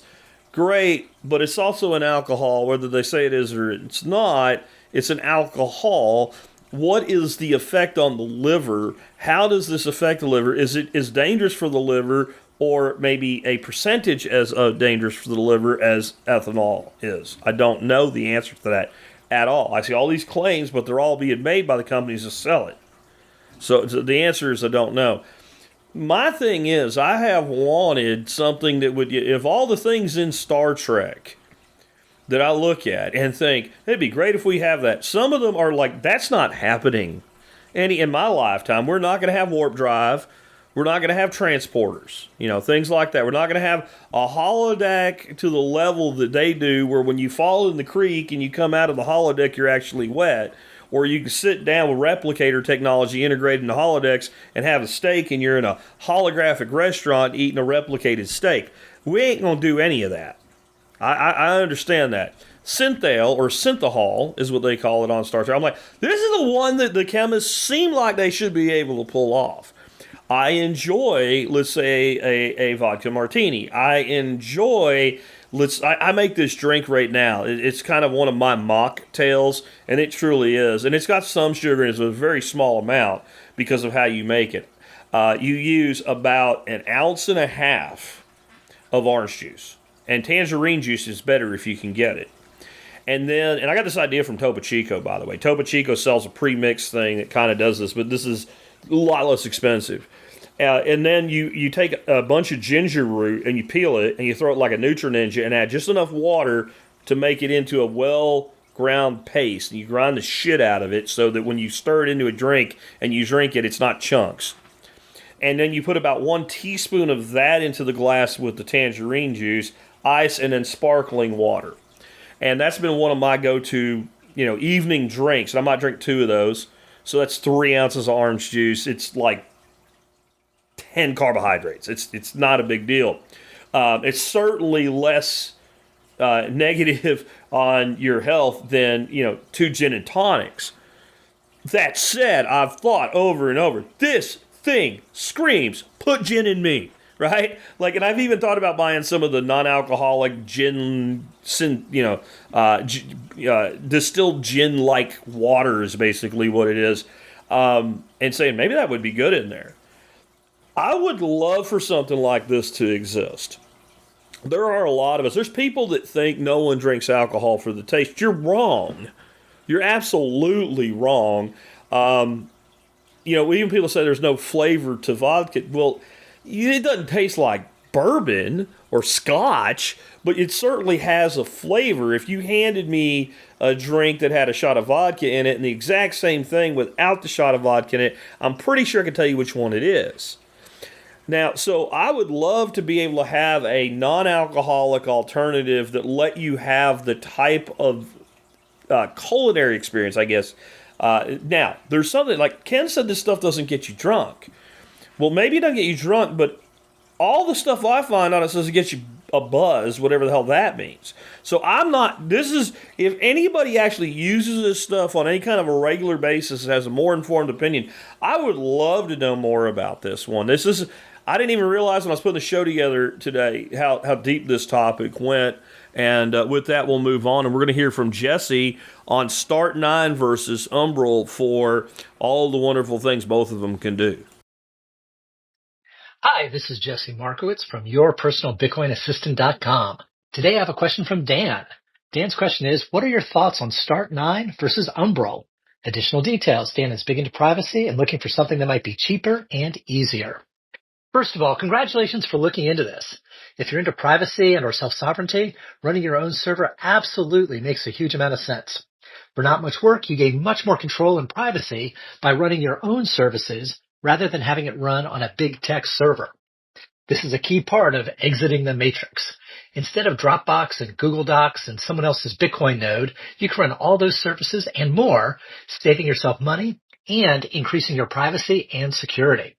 Great, but it's also an alcohol, whether they say it is or it's not. It's an alcohol. What is the effect on the liver? How does this affect the liver? Is it as dangerous for the liver, or maybe a percentage as dangerous for the liver as ethanol is? I don't know the answer to that at all. I see all these claims, but they're all being made by the companies that sell it. So the answer is I don't know. My thing is, I have wanted something that would, if all the things in Star Trek that I look at and think, it'd be great if we have that. Some of them are like, that's not happening in my lifetime. We're not going to have warp drive. We're not going to have transporters, things like that. We're not going to have a holodeck to the level that they do, where when you fall in the creek and you come out of the holodeck, you're actually wet. Or you can sit down with replicator technology integrated into holodecks and have a steak, and you're in a holographic restaurant eating a replicated steak. We ain't going to do any of that. I understand that. Synthale, or synthahol, is what they call it on Star Trek. I'm like, this is the one that the chemists seem like they should be able to pull off. I enjoy, let's say, a vodka martini. I enjoy... I make this drink right now. It's kind of one of my mocktails, and it truly is. And it's got some sugar, and it's a very small amount because of how you make it. You use about 1.5 ounces of orange juice. And tangerine juice is better if you can get it. And I got this idea from Topo Chico, by the way. Topo Chico sells a pre-mixed thing that kind of does this, but this is a lot less expensive. And then you take a bunch of ginger root and you peel it and you throw it like a Nutri-Ninja and add just enough water to make it into a well-ground paste. And you grind the shit out of it so that when you stir it into a drink and you drink it, it's not chunks. And then you put about 1 teaspoon of that into the glass with the tangerine juice, ice, and then sparkling water. And that's been one of my go-to, evening drinks. And I might drink 2 of those. So that's 3 ounces of orange juice. It's like 10 carbohydrates. It's not a big deal. It's certainly less negative on your health than 2 gin and tonics. That said, I've thought over and over, this thing screams, put gin in me, right? Like, and I've even thought about buying some of the non-alcoholic gin, distilled gin-like water is basically what it is, and saying maybe that would be good in there. I would love for something like this to exist. There are a lot of us. There's people that think no one drinks alcohol for the taste. You're wrong. You're absolutely wrong. Even people say there's no flavor to vodka. Well, it doesn't taste like bourbon or scotch, but it certainly has a flavor. If you handed me a drink that had a shot of vodka in it and the exact same thing without the shot of vodka in it, I'm pretty sure I can tell you which one it is. Now, so I would love to be able to have a non-alcoholic alternative that let you have the type of culinary experience, I guess. Now, there's something, like Ken said, this stuff doesn't get you drunk. Well, maybe it doesn't get you drunk, but all the stuff I find on it says it gets you a buzz, whatever the hell that means. So if anybody actually uses this stuff on any kind of a regular basis and has a more informed opinion, I would love to know more about this one. I didn't even realize when I was putting the show together today how deep this topic went. And with that, we'll move on. And we're going to hear from Jesse on Start 9 versus Umbrell for all the wonderful things both of them can do. Hi, this is Jesse Markowitz from YourPersonalBitcoinAssistant.com. Today I have a question from Dan. Dan's question is, what are your thoughts on Start 9 versus Umbrell? Additional details. Dan is big into privacy and looking for something that might be cheaper and easier. First of all, congratulations for looking into this. If you're into privacy and or self-sovereignty, running your own server absolutely makes a huge amount of sense. For not much work, you gain much more control and privacy by running your own services rather than having it run on a big tech server. This is a key part of exiting the matrix. Instead of Dropbox and Google Docs and someone else's Bitcoin node, you can run all those services and more, saving yourself money and increasing your privacy and security.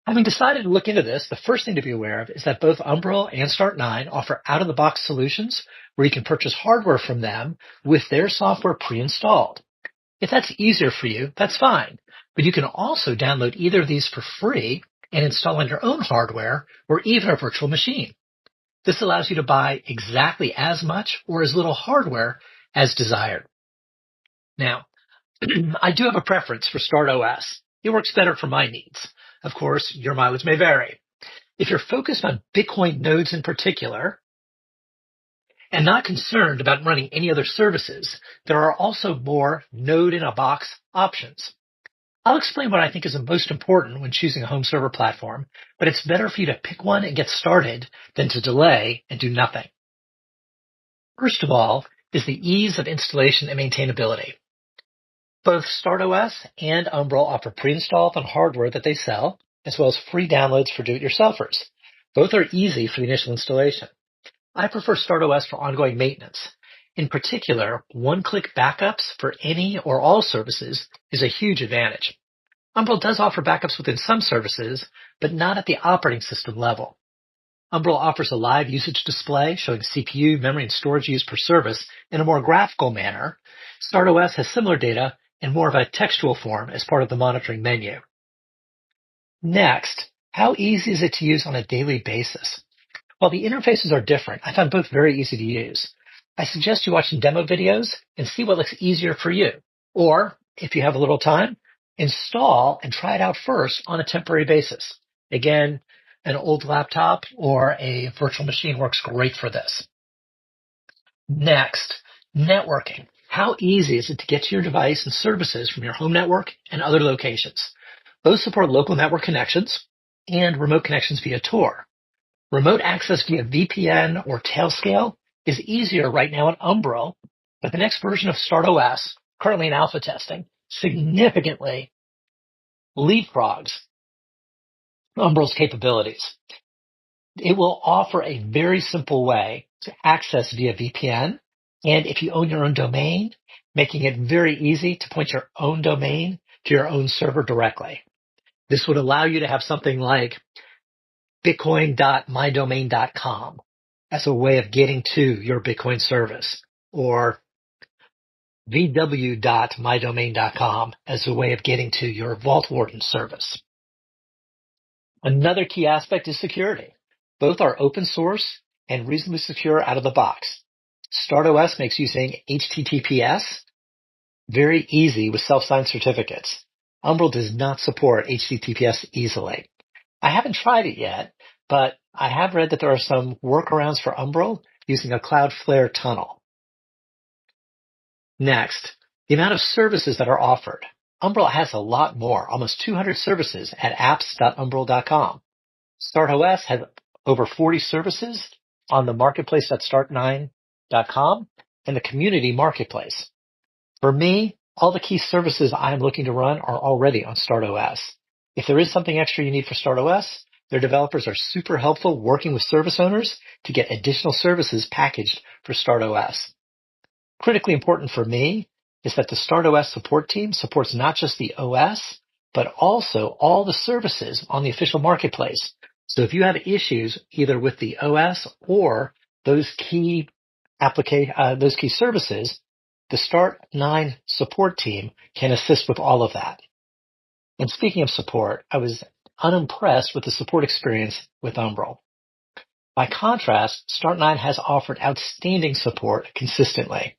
Having decided to look into this, the first thing to be aware of is that both Umbrell and Start9 offer out-of-the-box solutions where you can purchase hardware from them with their software pre-installed. If that's easier for you, that's fine, but you can also download either of these for free and install on your own hardware or even a virtual machine. This allows you to buy exactly as much or as little hardware as desired. Now, I do have a preference for StartOS. It works better for my needs. Of course, your mileage may vary. If you're focused on Bitcoin nodes in particular and not concerned about running any other services, there are also more node-in-a-box options. I'll explain what I think is the most important when choosing a home server platform, but it's better for you to pick one and get started than to delay and do nothing. First of all is the ease of installation and maintainability. Both StartOS and Umbrell offer pre-installed on hardware that they sell, as well as free downloads for do-it-yourselfers. Both are easy for the initial installation. I prefer StartOS for ongoing maintenance. In particular, one-click backups for any or all services is a huge advantage. Umbrell does offer backups within some services, but not at the operating system level. Umbrell offers a live usage display showing CPU, memory, and storage used per service in a more graphical manner. StartOS has similar data in more of a textual form as part of the monitoring menu. Next, how easy is it to use on a daily basis? While the interfaces are different, I found both very easy to use. I suggest you watch some demo videos and see what looks easier for you. Or, if you have a little time, install and try it out first on a temporary basis. Again, an old laptop or a virtual machine works great for this. Next, networking. How easy is it to get to your device and services from your home network and other locations? Both support local network connections and remote connections via Tor. Remote access via VPN or Tailscale is easier right now in Umbrell, but the next version of StartOS, currently in alpha testing, significantly leapfrogs Umbrell's capabilities. It will offer a very simple way to access via VPN, and if you own your own domain, making it very easy to point your own domain to your own server directly. This would allow you to have something like bitcoin.mydomain.com as a way of getting to your Bitcoin service, or vw.mydomain.com as a way of getting to your Vault Warden service. Another key aspect is security. Both are open source and reasonably secure out of the box. StartOS makes using HTTPS very easy with self-signed certificates. Umbrell does not support HTTPS easily. I haven't tried it yet, but I have read that there are some workarounds for Umbrell using a Cloudflare tunnel. Next, the amount of services that are offered. Umbrell has a lot more, almost 200 services at apps.umbrell.com. StartOS has over 40 services on the marketplace.start9.com and the community marketplace. For me, all the key services I'm looking to run are already on StartOS. If there is something extra you need for StartOS, their developers are super helpful working with service owners to get additional services packaged for StartOS. Critically important for me is that the StartOS support team supports not just the OS, but also all the services on the official marketplace. So if you have issues either with the OS or those key services, the Start9 support team can assist with all of that. And speaking of support, I was unimpressed with the support experience with Umbrell. By contrast, Start9 has offered outstanding support consistently.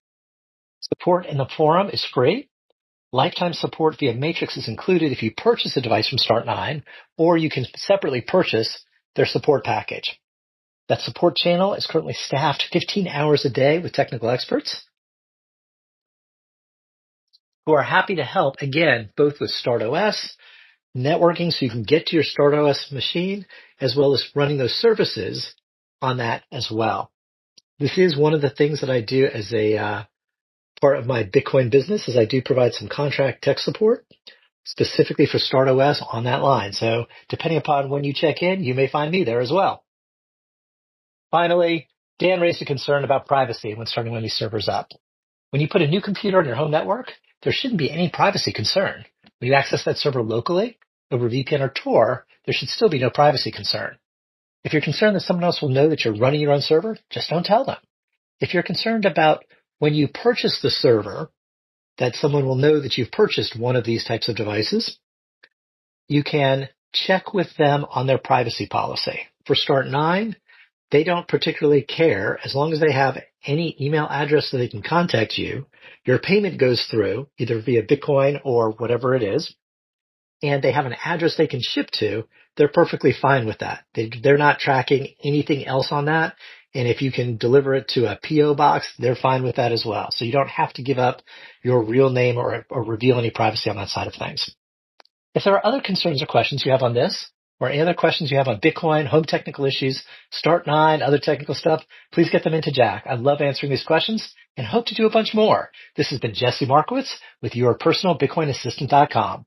Support in the forum is free. Lifetime support via Matrix is included if you purchase a device from Start9, or you can separately purchase their support package. That support channel is currently staffed 15 hours a day with technical experts who are happy to help, again, both with StartOS, networking so you can get to your StartOS machine, as well as running those services on that as well. This is one of the things that I do as a part of my Bitcoin business, is I do provide some contract tech support specifically for StartOS on that line. So depending upon when you check in, you may find me there as well. Finally, Dan raised a concern about privacy when starting one of these servers up. When you put a new computer on your home network, there shouldn't be any privacy concern. When you access that server locally over VPN or Tor, there should still be no privacy concern. If you're concerned that someone else will know that you're running your own server, just don't tell them. If you're concerned about when you purchase the server, that someone will know that you've purchased one of these types of devices, you can check with them on their privacy policy. For Start9, they don't particularly care. As long as they have any email address so they can contact you, your payment goes through either via Bitcoin or whatever it is, and they have an address they can ship to, they're perfectly fine with that. They're not tracking anything else on that. And if you can deliver it to a PO box, they're fine with that as well. So you don't have to give up your real name or reveal any privacy on that side of things. If there are other concerns or questions you have on this, or any other questions you have on Bitcoin, home technical issues, Start9, other technical stuff, please get them into Jack. I love answering these questions and hope to do a bunch more. This has been Jesse Markowitz with your personal BitcoinAssistant.com.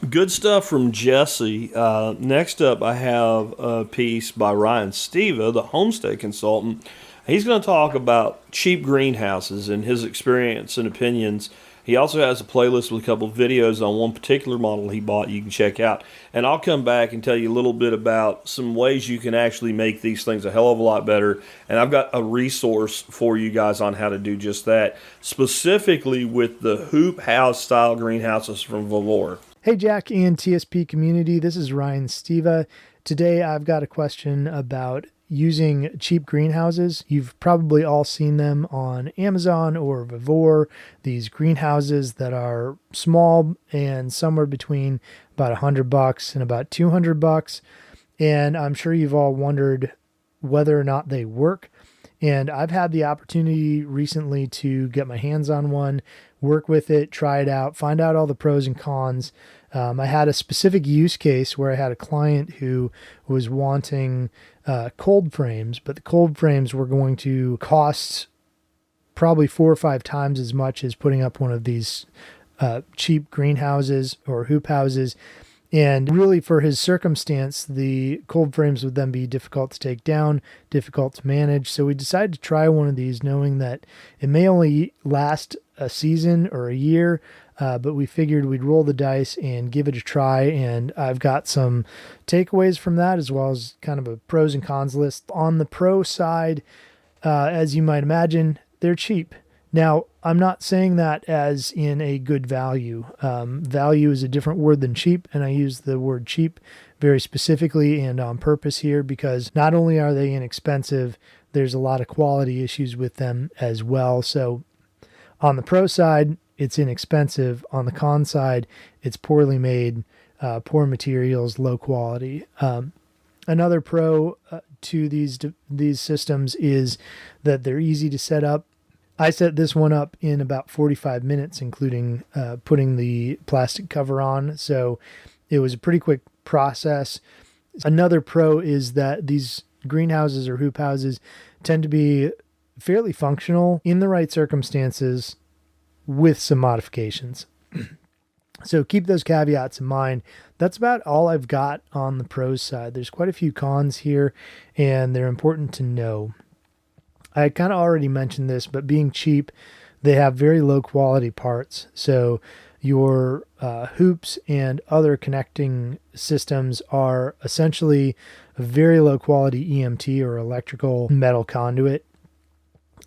Good stuff from Jesse. Next up, I have a piece by Ryan Steva, the homestead consultant. He's going to talk about cheap greenhouses and his experience and opinions. He also has a playlist with a couple of videos on one particular model he bought you can check out. And I'll come back and tell you a little bit about some ways you can actually make these things a hell of a lot better. And I've got a resource for you guys on how to do just that, specifically with the hoop house style greenhouses from Valor. Hey Jack and TSP community, this is Ryan Steva. Today I've got a question about using cheap greenhouses. You've probably all seen them on Amazon or Vivor, these greenhouses that are small and somewhere between about $100 and about $200. And I'm sure you've all wondered whether or not they work. And I've had the opportunity recently to get my hands on one, work with it, try it out, find out all the pros and cons. I had a specific use case where I had a client who was wanting cold frames, but the cold frames were going to cost probably 4 or 5 times as much as putting up one of these cheap greenhouses or hoop houses. And really for his circumstance, the cold frames would then be difficult to take down, difficult to manage. So we decided to try one of these knowing that it may only last a season or a year, but we figured we'd roll the dice and give it a try. And I've got some takeaways from that as well as kind of a pros and cons list. On the pro side, as you might imagine, they're cheap. Now, I'm not saying that as in a good value. Value is a different word than cheap, and I use the word cheap very specifically and on purpose here because not only are they inexpensive, there's a lot of quality issues with them as well. So on the pro side, it's inexpensive. On the con side, it's poorly made, poor materials, low quality. Another pro to these systems is that they're easy to set up. I set this one up in about 45 minutes, including putting the plastic cover on. So it was a pretty quick process. Another pro is that these greenhouses or hoop houses tend to be fairly functional in the right circumstances with some modifications. So keep those caveats in mind. That's about all I've got on the pros side. There's quite a few cons here, and they're important to know. I kind of already mentioned this, but being cheap, they have very low quality parts. So your hoops and other connecting systems are essentially a very low quality EMT or electrical metal conduit,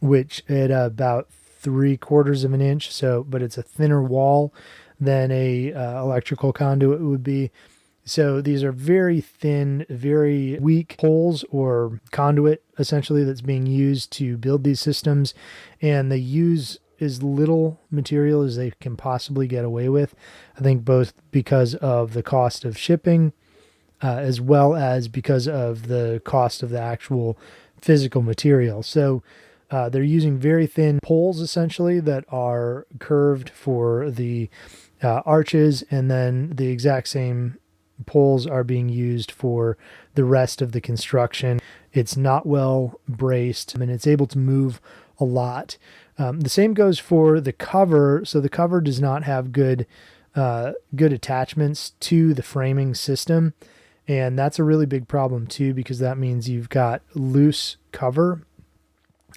which at about 3/4 of an inch. So, but it's a thinner wall than a electrical conduit would be. So these are very thin, very weak poles or conduit essentially that's being used to build these systems. And they use as little material as they can possibly get away with. I think both because of the cost of shipping as well as because of the cost of the actual physical material. So they're using very thin poles essentially that are curved for the arches, and then the exact same poles are being used for the rest of the construction. It's not well braced and it's able to move a lot. The same goes for the cover. So the cover does not have good attachments to the framing system. And that's a really big problem too, because that means you've got loose cover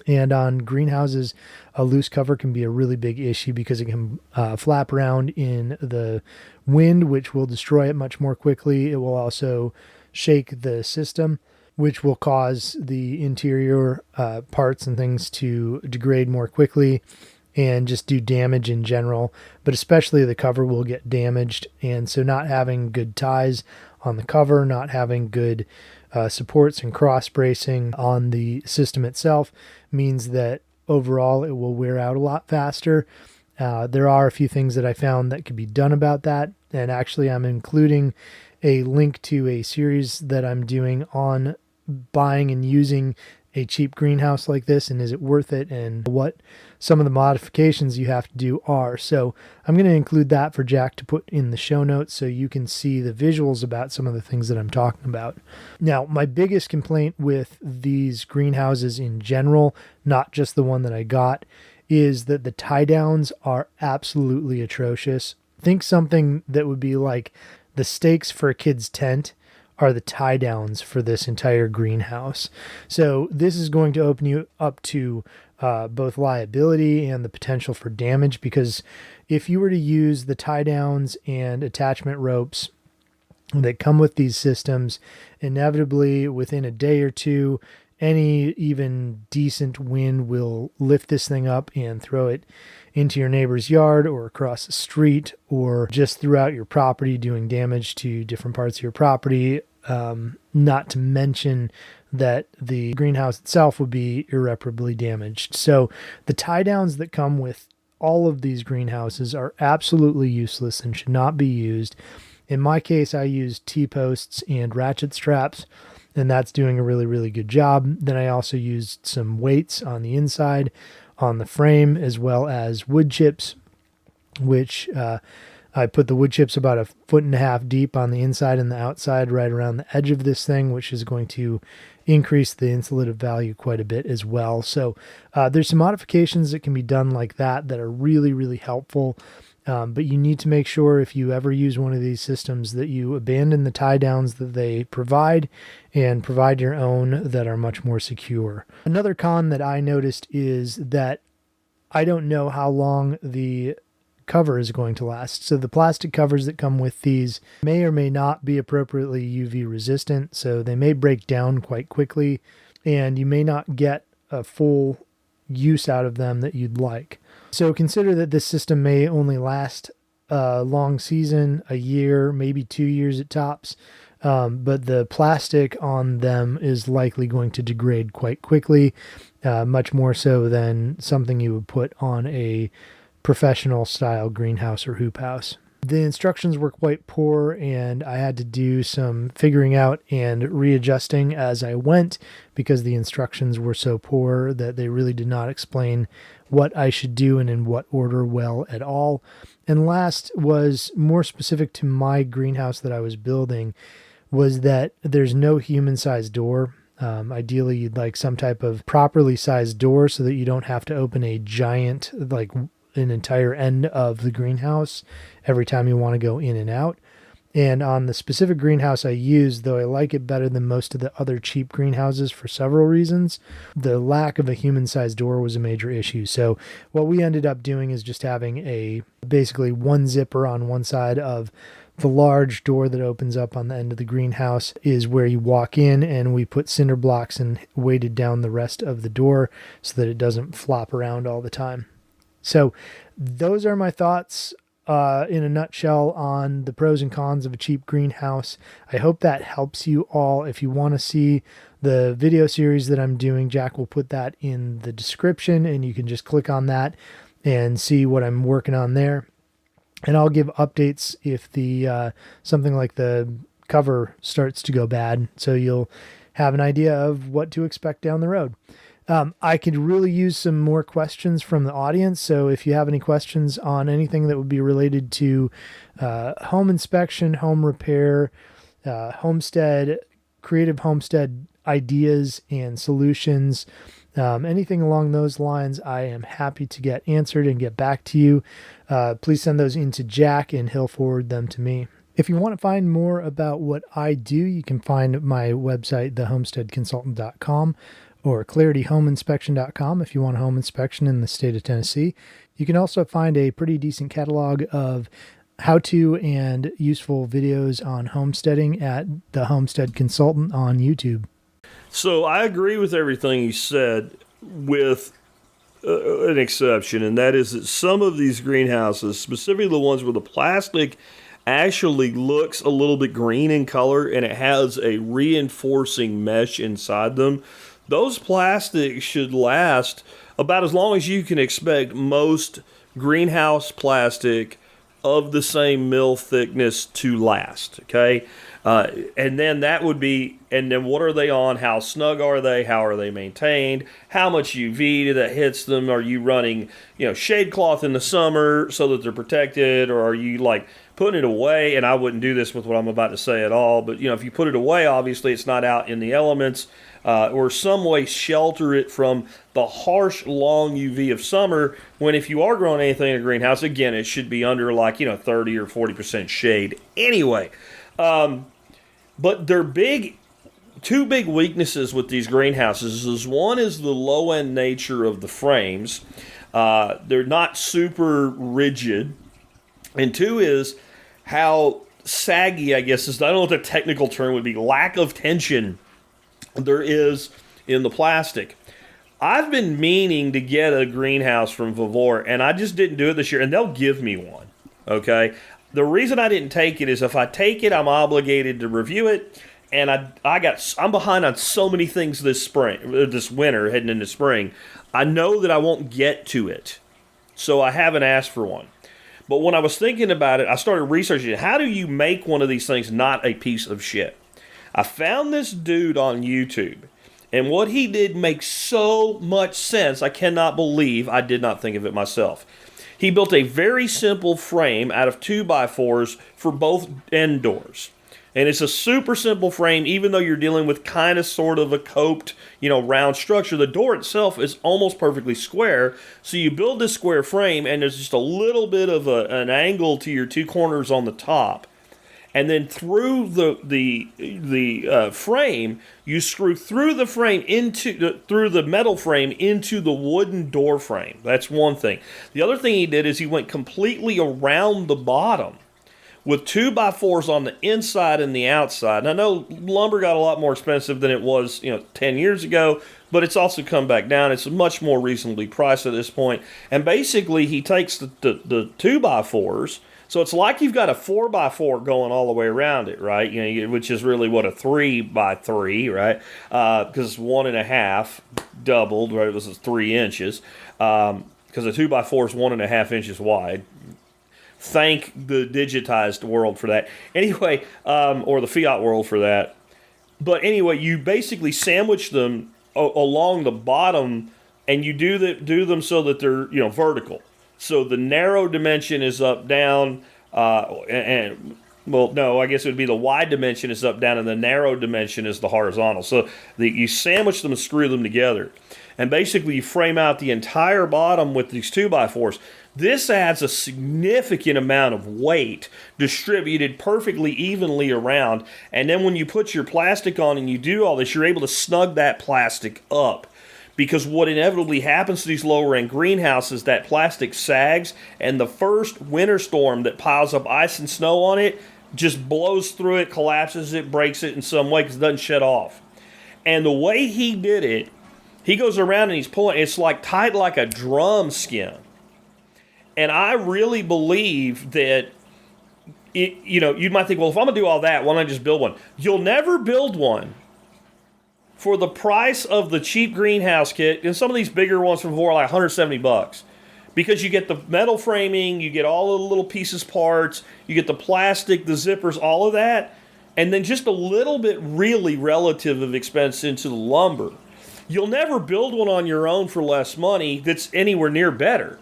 And on greenhouses, a loose cover can be a really big issue because it can flap around in the wind, which will destroy it much more quickly. It will also shake the system, which will cause the interior parts and things to degrade more quickly and just do damage in general. But especially the cover will get damaged. And so not having good ties on the cover, not having good supports and cross bracing on the system itself means that overall it will wear out a lot faster. There are a few things that I found that could be done about that. And actually I'm including a link to a series that I'm doing on buying and using a cheap greenhouse like this, and is it worth it, and what some of the modifications you have to do are. So I'm going to include that for Jack to put in the show notes so you can see the visuals about some of the things that I'm talking about. Now, my biggest complaint with these greenhouses in general, not just the one that I got, is that the tie downs are absolutely atrocious. Think something that would be like the stakes for a kid's tent are the tie downs for this entire greenhouse. So this is going to open you up to both liability and the potential for damage, because if you were to use the tie downs and attachment ropes that come with these systems, inevitably within a day or two, any even decent wind will lift this thing up and throw it into your neighbor's yard or across the street or just throughout your property, doing damage to different parts of your property. Not to mention that the greenhouse itself would be irreparably damaged. So the tie downs that come with all of these greenhouses are absolutely useless and should not be used. In my case, I used T-posts and ratchet straps, and that's doing a really, really good job. Then I also used some weights on the inside, on the frame, as well as wood chips, which I put the wood chips about 1.5 feet deep on the inside and the outside right around the edge of this thing, which is going to increase the insulative value quite a bit as well. So there's some modifications that can be done like that are really, really helpful. But you need to make sure if you ever use one of these systems that you abandon the tie downs that they provide and provide your own that are much more secure. Another con that I noticed is that I don't know how long the cover is going to last. So the plastic covers that come with these may or may not be appropriately UV resistant, so they may break down quite quickly and you may not get a full use out of them that you'd like. So consider that this system may only last a long season, a year, maybe 2 years at tops, but the plastic on them is likely going to degrade quite quickly, much more so than something you would put on a professional style greenhouse or hoop house. The instructions were quite poor and I had to do some figuring out and readjusting as I went because the instructions were so poor that they really did not explain what I should do and in what order well at all. And last was more specific to my greenhouse that I was building, was that there's no human-sized door. Ideally, you'd like some type of properly sized door so that you don't have to open a giant, like an entire end of the greenhouse every time you want to go in and out. And on the specific greenhouse I used, though I like it better than most of the other cheap greenhouses for several reasons, the lack of a human-sized door was a major issue. So what we ended up doing is just having a basically one zipper on one side of the large door that opens up on the end of the greenhouse is where you walk in, and we put cinder blocks and weighted down the rest of the door so that it doesn't flop around all the time. So those are my thoughts in a nutshell on the pros and cons of a cheap greenhouse. I hope that helps you all. If you want to see the video series that I'm doing, Jack will put that in the description and you can just click on that and see what I'm working on there. And I'll give updates if the something like the cover starts to go bad, so you'll have an idea of what to expect down the road. I could really use some more questions from the audience. So if you have any questions on anything that would be related to home inspection, home repair, homestead, creative homestead ideas and solutions, anything along those lines, I am happy to get answered and get back to you. Please send those in to Jack and he'll forward them to me. If you want to find more about what I do, you can find my website, thehomesteadconsultant.com. or clarityhomeinspection.com if you want a home inspection in the state of Tennessee. You can also find a pretty decent catalog of how-to and useful videos on homesteading at the Homestead Consultant on YouTube. So I agree with everything you said, with an exception, and that is that some of these greenhouses, specifically the ones where the plastic actually looks a little bit green in color and it has a reinforcing mesh inside them, those plastics should last about as long as you can expect most greenhouse plastic of the same mill thickness to last, okay? And then that would be, and then what are they on? How snug are they? How are they maintained? How much UV that hits them? Are you running, shade cloth in the summer so that they're protected, or are you like putting it away? And I wouldn't do this with what I'm about to say at all, but if you put it away, obviously it's not out in the elements, or some way shelter it from the harsh, long UV of summer, when if you are growing anything in a greenhouse, again, it should be under 30 or 40% shade anyway. But their two big weaknesses with these greenhouses is, one is the low-end nature of the frames. They're not super rigid. And two is how saggy, I guess, I don't know what the technical term would be, lack of tension there is in the plastic. I've been meaning to get a greenhouse from Vavor, and I just didn't do it this year, and they'll give me one, okay? The reason I didn't take it is if I take it, I'm obligated to review it, and I'm behind on so many things this winter, heading into spring. I know that I won't get to it, so I haven't asked for one. But when I was thinking about it, I started researching, how do you make one of these things not a piece of shit? I found this dude on YouTube, and what he did makes so much sense, I cannot believe I did not think of it myself. He built a very simple frame out of 2x4s for both end doors. And it's a super simple frame, even though you're dealing with kind of sort of a coped, round structure. The door itself is almost perfectly square. So you build this square frame, and there's just a little bit of an angle to your two corners on the top. And then through the frame, you screw through the frame through the metal frame into the wooden door frame. That's one thing. The other thing he did is he went completely around the bottom with 2x4s on the inside and the outside. And I know lumber got a lot more expensive than it was 10 years ago, but it's also come back down. It's much more reasonably priced at this point. And basically, he takes the 2x4s. So it's like you've got a 4x4 going all the way around it, right? Which is really what a 3x3, right? Because it's 1.5 doubled, right? It was 3 inches. Because a 2x4 is 1.5 inches wide. Thank the digitized world for that. Anyway, or the fiat world for that. But anyway, you basically sandwich them along the bottom, and you do them so that they're vertical. So the narrow dimension is up, down, I guess it would be the wide dimension is up, down, and the narrow dimension is the horizontal. So you sandwich them and screw them together. And basically you frame out the entire bottom with these 2x4s. This adds a significant amount of weight distributed perfectly evenly around. And then when you put your plastic on and you do all this, you're able to snug that plastic up. Because what inevitably happens to these lower-end greenhouses, that plastic sags, and the first winter storm that piles up ice and snow on it just blows through it, collapses it, breaks it in some way because it doesn't shut off. And the way he did it, he goes around and he's pulling, it's like tight like a drum skin. And I really believe that, you might think, well, if I'm going to do all that, why don't I just build one? You'll never build one for the price of the cheap greenhouse kit, and some of these bigger ones from Vavor are like $170, because you get the metal framing, you get all the little pieces, parts, you get the plastic, the zippers, all of that, and then just a little bit really relative of expense into the lumber. You'll never build one on your own for less money that's anywhere near better.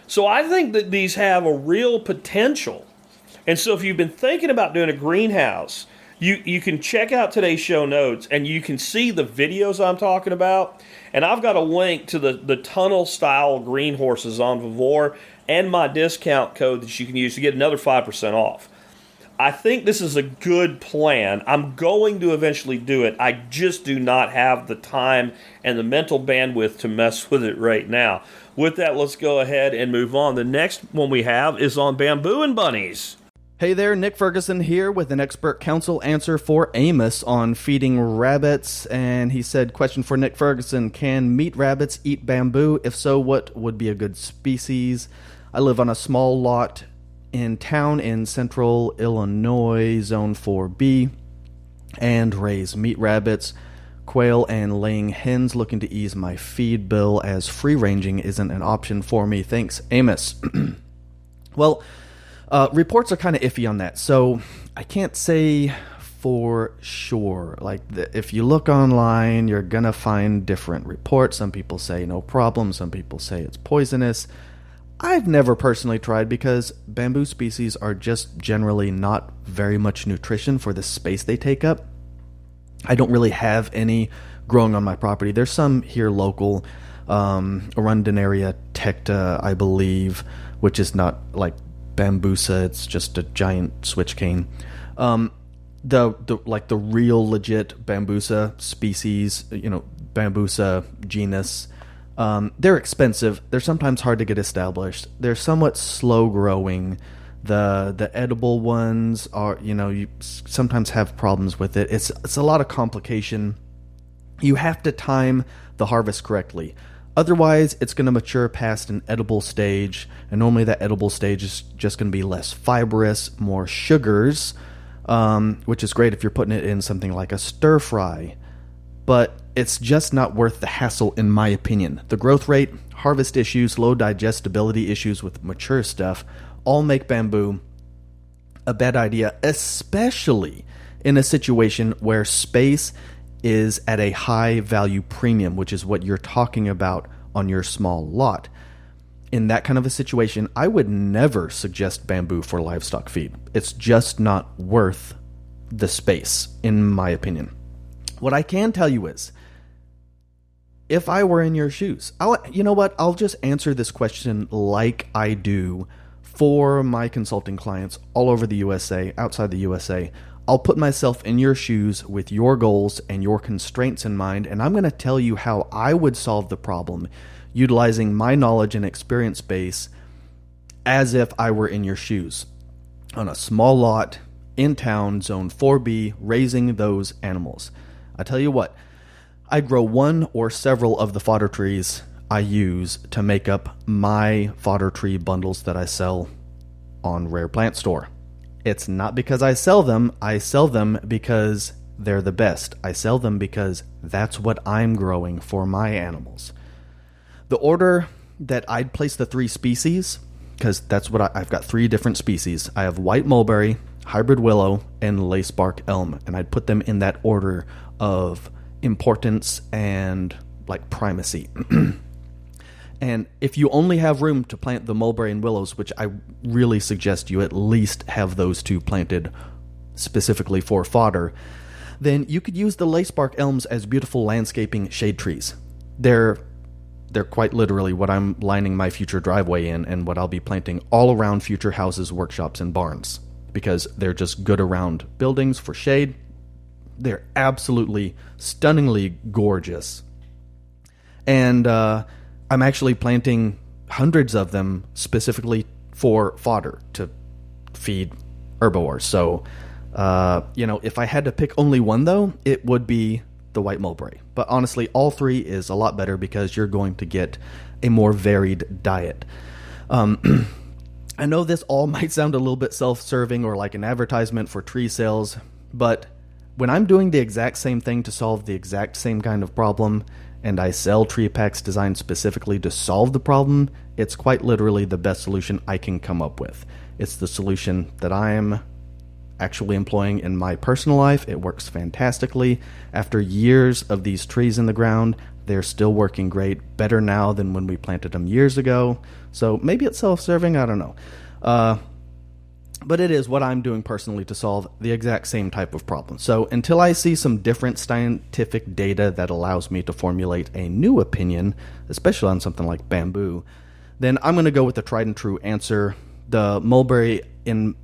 So I think that these have a real potential. And so if you've been thinking about doing a greenhouse, you can check out today's show notes, and you can see the videos I'm talking about. And I've got a link to the tunnel-style green horses on Vavor and my discount code that you can use to get another 5% off. I think this is a good plan. I'm going to eventually do it. I just do not have the time and the mental bandwidth to mess with it right now. With that, let's go ahead and move on. The next one we have is on bamboo and bunnies. Hey there, Nick Ferguson here with an expert council answer for Amos on feeding rabbits. And he said, question for Nick Ferguson, can meat rabbits eat bamboo? If so, what would be a good species? I live on a small lot in town in central Illinois, zone 4B, and raise meat rabbits, quail, and laying hens, looking to ease my feed bill as free-ranging isn't an option for me. Thanks, Amos. Well, reports are kind of iffy on that, so I can't say for sure. Like, if you look online, you're gonna find different reports. Some people say no problem, some people say it's poisonous. I've never personally tried because bamboo species are just generally not very much nutrition for the space they take up. I don't really have any growing on my property. There's some here local, Arundinaria tecta, I believe, which is not like bambusa. It's just a giant switch cane. The real legit bambusa species, bambusa genus. They're expensive. They're sometimes hard to get established. They're somewhat slow growing. The edible ones are, you sometimes have problems with it. It's a lot of complication. You have to time the harvest correctly. Otherwise, it's going to mature past an edible stage, and normally that edible stage is just going to be less fibrous, more sugars, which is great if you're putting it in something like a stir fry. But it's just not worth the hassle, in my opinion. The growth rate, harvest issues, low digestibility issues with mature stuff all make bamboo a bad idea, especially in a situation where space is at a high value premium, which is what you're talking about on your small lot. In that kind of a situation, I would never suggest bamboo for livestock feed. It's just not worth the space, in my opinion. What I can tell you is, if I were in your shoes, I'll just answer this question like I do for my consulting clients all over the USA, outside the USA. I'll put myself in your shoes with your goals and your constraints in mind, and I'm going to tell you how I would solve the problem utilizing my knowledge and experience base as if I were in your shoes on a small lot in town, zone 4B, raising those animals. I tell you what, I grow one or several of the fodder trees I use to make up my fodder tree bundles that I sell on Rare Plant Store. It's not because I sell them because they're the best. I sell them because that's what I'm growing for my animals. The order that I'd place the three species, because that's what I've got three different species. I have white mulberry, hybrid willow, and lacebark elm, and I'd put them in that order of importance and like primacy. And if you only have room to plant the mulberry and willows, which I really suggest you at least have those two planted specifically for fodder, then you could use the lacebark elms as beautiful landscaping shade trees. They're quite literally what I'm lining my future driveway in and what I'll be planting all around future houses, workshops, and barns, because they're just good around buildings for shade. They're absolutely stunningly gorgeous. And I'm actually planting hundreds of them specifically for fodder to feed herbivores. So, if I had to pick only one, though, it would be the white mulberry. But honestly, all three is a lot better because you're going to get a more varied diet. I know this all might sound a little bit self-serving or like an advertisement for tree sales, but when I'm doing the exact same thing to solve the exact same kind of problem, and I sell tree packs designed specifically to solve the problem, it's quite literally the best solution I can come up with. It's the solution that I'm actually employing in my personal life. It works fantastically. After years of these trees in the ground, they're still working great, better now than when we planted them years ago. So maybe it's self-serving, I don't know. But it is what I'm doing personally to solve the exact same type of problem. So until I see some different scientific data that allows me to formulate a new opinion, especially on something like bamboo, then I'm going to go with the tried and true answer. The mulberry, in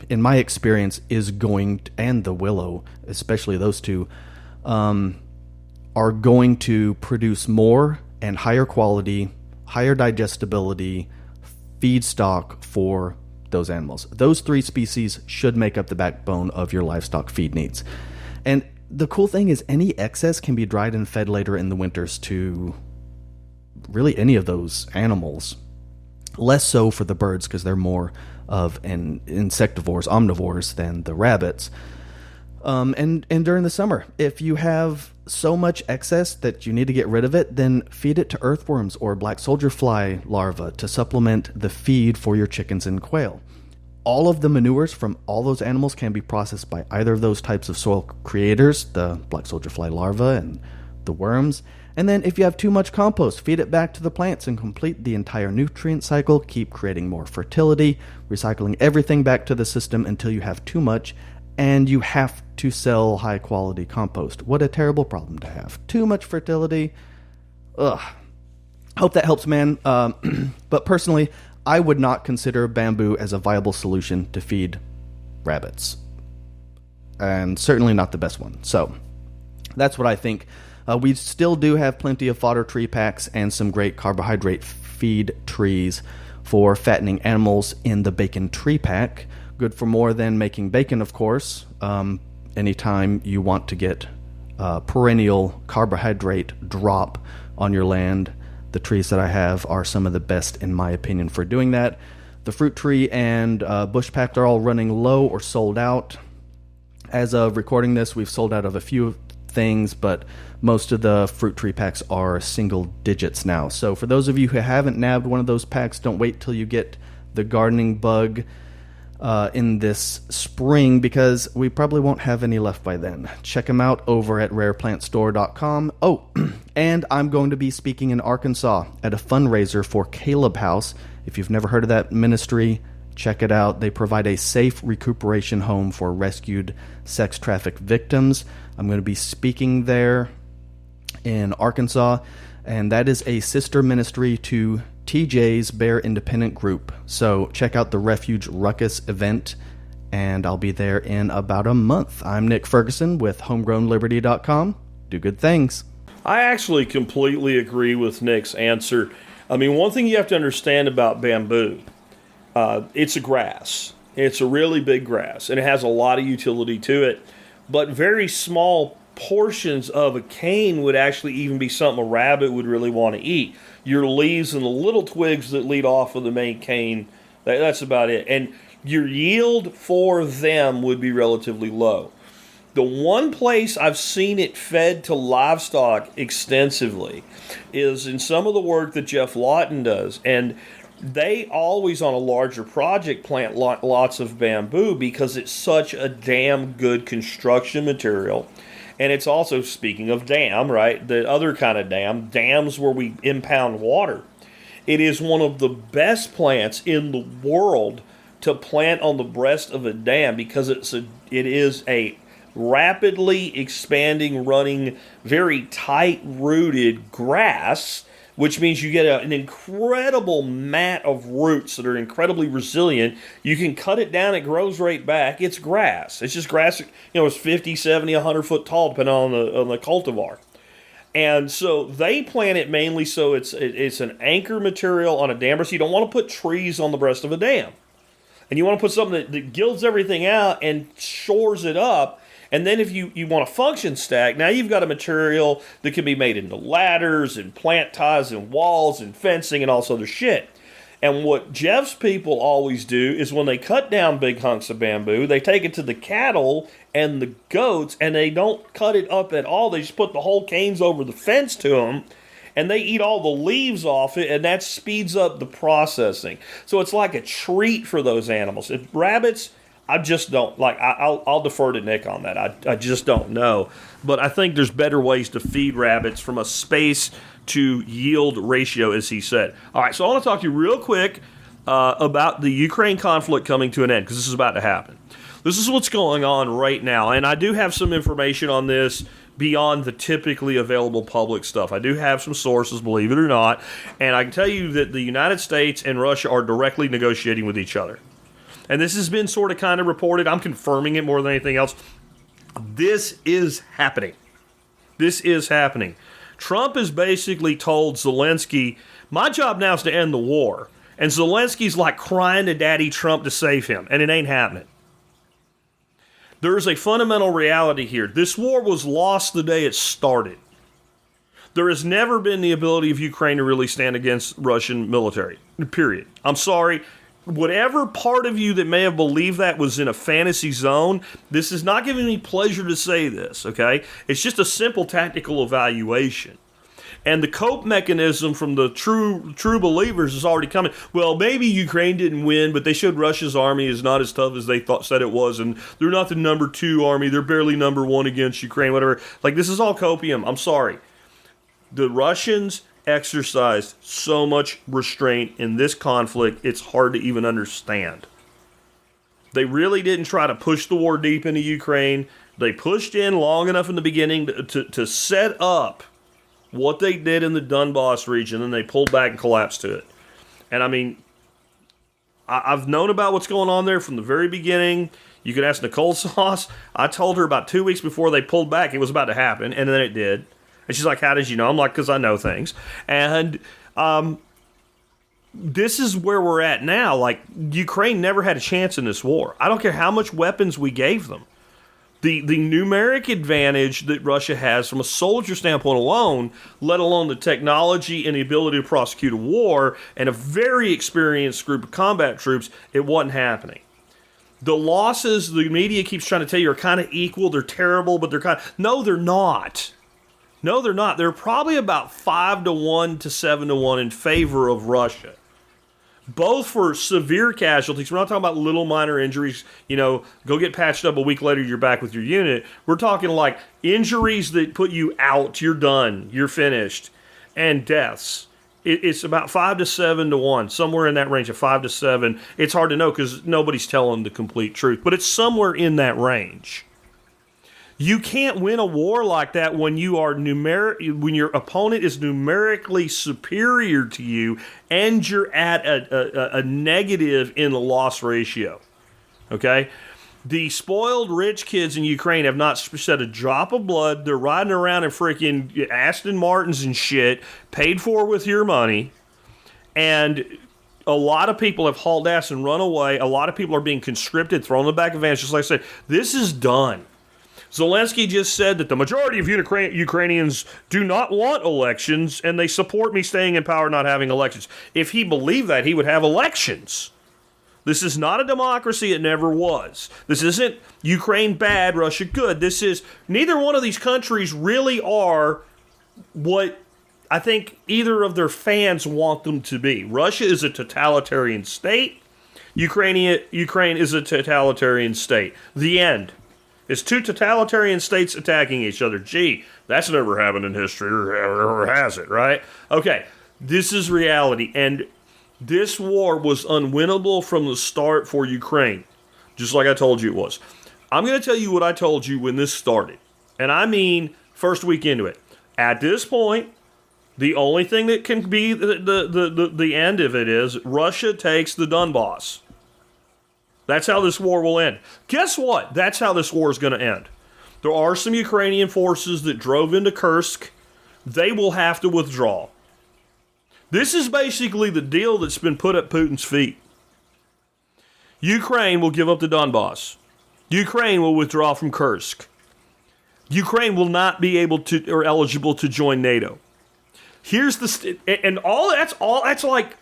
in my experience, is going to, and the willow, especially those two, are going to produce more and higher quality, higher digestibility feedstock for those animals. Those three species should make up the backbone of your livestock feed needs. And the cool thing is any excess can be dried and fed later in the winters to really any of those animals. Less so for the birds because they're more of an insectivores, omnivores than the rabbits. And during the summer, if you have so much excess that you need to get rid of it, then feed it to earthworms or black soldier fly larvae to supplement the feed for your chickens and quail. All of the manures from all those animals can be processed by either of those types of soil creators, the black soldier fly larvae and the worms. And then if you have too much compost, feed it back to the plants and complete the entire nutrient cycle. Keep creating more fertility, recycling everything back to the system until you have too much, and you have to sell high quality compost. What a terrible problem to have. Too much fertility. Ugh. Hope that helps, man. But personally, I would not consider bamboo as a viable solution to feed rabbits. And certainly not the best one. So that's what I think. We still do have plenty of fodder tree packs and some great carbohydrate feed trees for fattening animals in the bacon tree pack. Good for more than making bacon, of course. Anytime you want to get perennial carbohydrate drop on your land, the trees that I have are some of the best, in my opinion, for doing that. The fruit tree and bush pack are all running low or sold out. As of recording this, we've sold out of a few things, but most of the fruit tree packs are single digits now. So for those of you who haven't nabbed one of those packs, don't wait till you get the gardening bug in this spring, because we probably won't have any left by then. Check them out over at rareplantstore.com. Oh, and I'm going to be speaking in Arkansas at a fundraiser for Caleb House. If you've never heard of that ministry, check it out. They provide a safe recuperation home for rescued sex trafficked victims. I'm going to be speaking there in Arkansas, and that is a sister ministry to TJ's Bear Independent Group. So check out the Refuge Ruckus event, and I'll be there in about a month. I'm Nick Ferguson with homegrownliberty.com. Do good things. I actually completely agree with Nick's answer. I mean, one thing you have to understand about bamboo, it's a grass. It's a really big grass, and it has a lot of utility to it. But very small portions of a cane would actually even be something a rabbit would really want to eat. Your leaves and the little twigs that lead off of the main cane, that's about it. And your yield for them would be relatively low. The one place I've seen it fed to livestock extensively is in some of the work that Jeff Lawton does. And they always, on a larger project, plant lots of bamboo because it's such a damn good construction material. And it's also, speaking of dam, right, the other kind of dams where we impound water. It is one of the best plants in the world to plant on the breast of a dam because it is a rapidly expanding, running, very tight-rooted grass, which means you get an incredible mat of roots that are incredibly resilient. You can cut it down, it grows right back. It's grass. It's just grass, it's 50, 70, 100 foot tall, depending on the cultivar. And so they plant it mainly so it's an anchor material on a dam. So you don't want to put trees on the breast of a dam. And you want to put something that gilds everything out and shores it up. And then if you want a function stack, now you've got a material that can be made into ladders and plant ties and walls and fencing and all this other shit. And what Jeff's people always do is when they cut down big hunks of bamboo, they take it to the cattle and the goats, and they don't cut it up at all. They just put the whole canes over the fence to them, and they eat all the leaves off it, and that speeds up the processing. So it's like a treat for those animals. If rabbits, I just don't like. I'll defer to Nick on that. I just don't know, but I think there's better ways to feed rabbits from a space to yield ratio, as he said. All right, so I want to talk to you real quick about the Ukraine conflict coming to an end, because this is about to happen. This is what's going on right now, and I do have some information on this beyond the typically available public stuff. I do have some sources, believe it or not, and I can tell you that the United States and Russia are directly negotiating with each other. and this has been sort of kind of reported, I'm confirming it more than anything else, this is happening. This is happening. Trump has basically told Zelensky, my job now is to end the war. And Zelensky's like crying to Daddy Trump to save him, and it ain't happening. There's a fundamental reality here. This war was lost the day it started. There has never been the ability of Ukraine to really stand against Russian military, period. I'm sorry. Whatever part of you that may have believed that was in a fantasy zone, this is not giving me pleasure to say this, okay? It's just a simple tactical evaluation. And the cope mechanism from the true believers is already coming. Well, maybe Ukraine didn't win, but they showed Russia's army is not as tough as they said it was, and they're not the number 2 army, they're barely number 1 against Ukraine, whatever. Like, this is all copium. I'm sorry. The Russians exercised so much restraint in this conflict, it's hard to even understand. They really didn't try to push the war deep into Ukraine. They pushed in long enough in the beginning to set up what they did in the Donbass region, and they pulled back and collapsed to it. And I mean, I've known about what's going on there from the very beginning. You can ask Nicole Sauce. I told her about 2 weeks before they pulled back it was about to happen, and then it did. And she's like, how did you know? I'm like, because I know things. And this is where we're at now. Like, Ukraine never had a chance in this war. I don't care how much weapons we gave them. The numeric advantage that Russia has from a soldier standpoint alone, let alone the technology and the ability to prosecute a war and a very experienced group of combat troops, it wasn't happening. The losses, the media keeps trying to tell you, are kind of equal. They're terrible, but they're kind of... No, they're not. No, they're not. They're probably about 5-1 to 7-1 in favor of Russia. Both for severe casualties. We're not talking about little minor injuries. You know, go get patched up a week later, you're back with your unit. We're talking like injuries that put you out. You're done. You're finished. And deaths. It's about 5 to 7 to 1. Somewhere in that range of 5 to 7. It's hard to know because nobody's telling the complete truth. But it's somewhere in that range. You can't win a war like that when you are when your opponent is numerically superior to you and you're at a negative in the loss ratio. Okay? The spoiled rich kids in Ukraine have not shed a drop of blood. They're riding around in freaking Aston Martins and shit, paid for with your money. And a lot of people have hauled ass and run away. A lot of people are being conscripted, thrown in the back of vans. Just like I said, this is done. Zelensky just said that the majority of Ukrainians do not want elections, and they support me staying in power, not having elections. If he believed that, he would have elections. This is not a democracy. It never was. This isn't Ukraine bad, Russia good. This is, neither one of these countries really are what I think either of their fans want them to be. Russia is a totalitarian state. Ukraine is a totalitarian state. The end. It's 2 totalitarian states attacking each other. Gee, that's never happened in history, or has it, right? Okay, this is reality, and this war was unwinnable from the start for Ukraine, just like I told you it was. I'm going to tell you what I told you when this started, and I mean first week into it. At this point, the only thing that can be the end of it is Russia takes the Donbass. That's how this war will end. Guess what? That's how this war is going to end. There are some Ukrainian forces that drove into Kursk. They will have to withdraw. This is basically the deal that's been put at Putin's feet. Ukraine will give up the Donbass. Ukraine will withdraw from Kursk. Ukraine will not be able to or eligible to join NATO. Here's the and all that's like,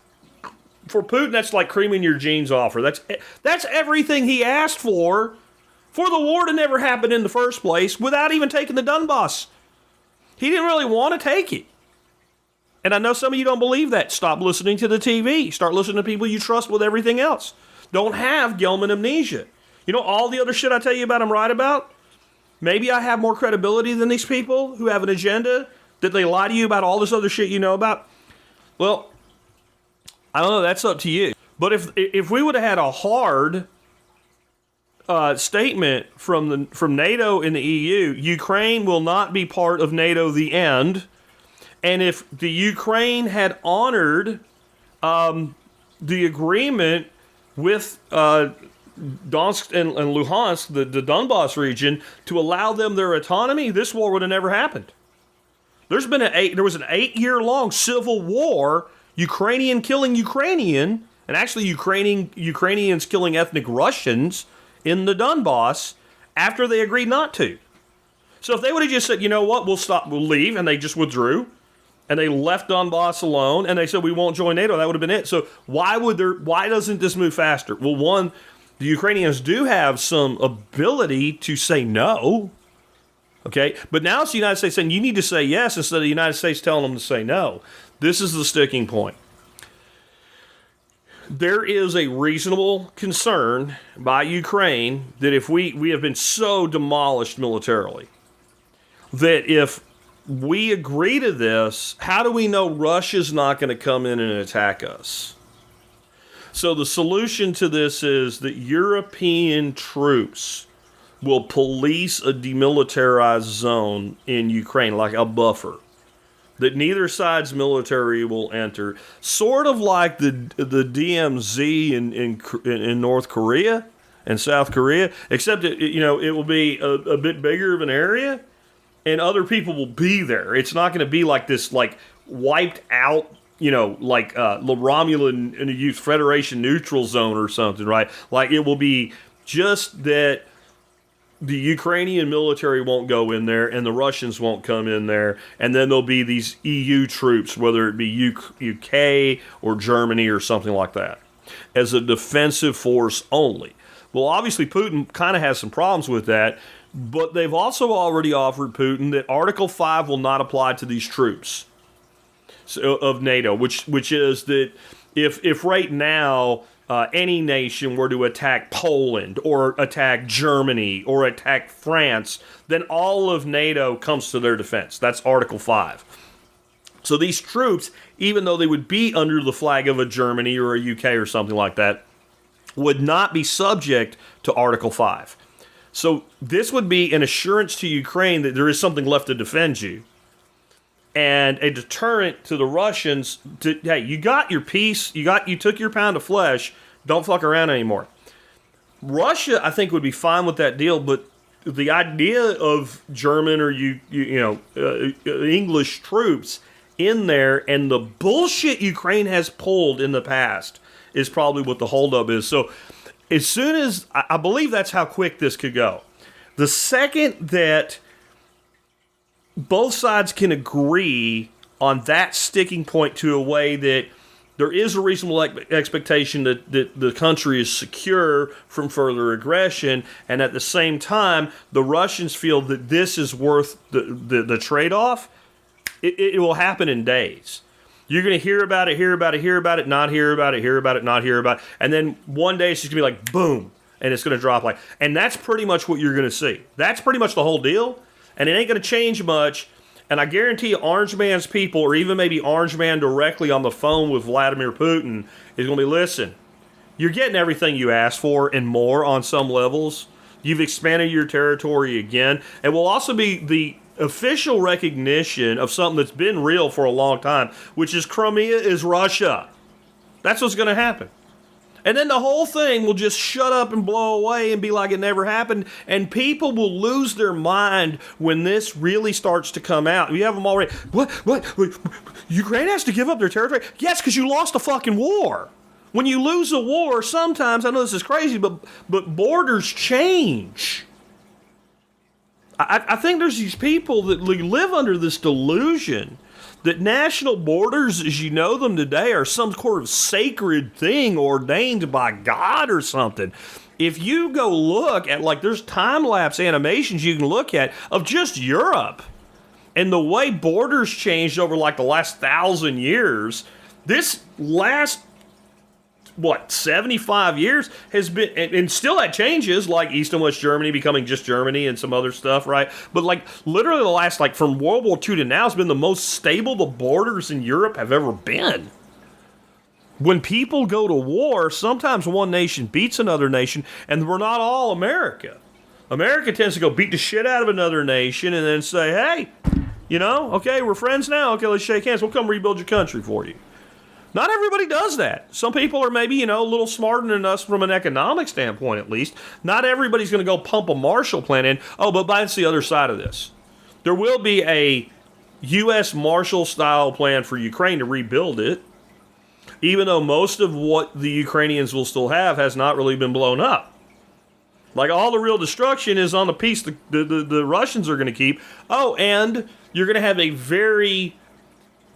for Putin, that's like creaming your jeans off her. That's everything he asked for the war to never happen in the first place without even taking the Donbass. He didn't really want to take it. And I know some of you don't believe that. Stop listening to the TV. Start listening to people you trust with everything else. Don't have Gelman amnesia. You know, all the other shit I tell you about I'm right about? Maybe I have more credibility than these people who have an agenda, that they lie to you about all this other shit you know about. Well, I don't know, that's up to you. But if we would have had a hard statement from NATO and the EU, Ukraine will not be part of NATO, the end. And if the Ukraine had honored the agreement with Donetsk and Luhansk, the Donbass region, to allow them their autonomy, this war would have never happened. There was an 8-year-long civil war, Ukrainian killing Ukrainian, and actually Ukrainians killing ethnic Russians in the Donbass after they agreed not to. So if they would have just said, you know what, we'll leave, and they just withdrew, and they left Donbass alone, and they said we won't join NATO, that would have been it. So why doesn't this move faster? Well, one, the Ukrainians do have some ability to say no. Okay, but now it's the United States saying you need to say yes instead of the United States telling them to say no. This is the sticking point. There is a reasonable concern by Ukraine that if we have been so demolished militarily, that if we agree to this, how do we know Russia's not going to come in and attack us? So the solution to this is that European troops will police a demilitarized zone in Ukraine, like a buffer, that neither side's military will enter. Sort of like the DMZ in North Korea and South Korea, except it will be a bit bigger of an area, and other people will be there. It's not going to be like this, like wiped out, like the Romulan and the Youth Federation neutral zone or something, right? Like it will be just that the Ukrainian military won't go in there and the Russians won't come in there, and then there'll be these EU troops, whether it be UK or Germany or something like that, as a defensive force only. Well, obviously Putin kind of has some problems with that, but they've also already offered Putin that Article 5 will not apply to these troops of NATO, which is that if right now any nation were to attack Poland or attack Germany or attack France, then all of NATO comes to their defense. That's Article 5. So these troops, even though they would be under the flag of a Germany or a UK or something like that, would not be subject to Article 5. So this would be an assurance to Ukraine that there is something left to defend you, and a deterrent to the Russians to, hey, you got your piece, you took your pound of flesh, don't fuck around anymore. Russia, I think, would be fine with that deal, but the idea of German or English troops in there and the bullshit Ukraine has pulled in the past is probably what the holdup is. So as soon as, I believe that's how quick this could go. The second that both sides can agree on that sticking point to a way that there is a reasonable expectation that the country is secure from further aggression, and at the same time, the Russians feel that this is worth the trade-off, it will happen in days. You're going to hear about it, not hear about it, not hear about it, and then one day it's just going to be like, boom, and it's going to drop like, and that's pretty much what you're going to see. That's pretty much the whole deal, and it ain't going to change much. And I guarantee you, Orange Man's people, or even maybe Orange Man directly on the phone with Vladimir Putin, is going to be, listen, you're getting everything you asked for and more on some levels. You've expanded your territory again. It will also be the official recognition of something that's been real for a long time, which is Crimea is Russia. That's what's going to happen. And then the whole thing will just shut up and blow away and be like it never happened. And people will lose their mind when this really starts to come out. We have them already. What? Ukraine has to give up their territory? Yes, because you lost a fucking war. When you lose a war, sometimes, I know this is crazy, but borders change. I think there's these people that live under this delusion that national borders, as you know them today, are some sort of sacred thing ordained by God or something. If you go look at, like, there's time-lapse animations you can look at of just Europe and the way borders changed over, like, the last 1,000 years, this last 75 years has been, and still that changes, like East and West Germany becoming just Germany and some other stuff, right? But like literally the last, like from World War II to now, has been the most stable the borders in Europe have ever been. When people go to war, sometimes one nation beats another nation, and we're not all America. America tends to go beat the shit out of another nation and then say, hey, okay, we're friends now. Okay, let's shake hands. We'll come rebuild your country for you. Not everybody does that. Some people are maybe, a little smarter than us from an economic standpoint, at least. Not everybody's going to go pump a Marshall Plan in. Oh, but that's the other side of this. There will be a U.S. Marshall-style plan for Ukraine to rebuild it, even though most of what the Ukrainians will still have has not really been blown up. Like, all the real destruction is on the piece the Russians are going to keep. Oh, and you're going to have a very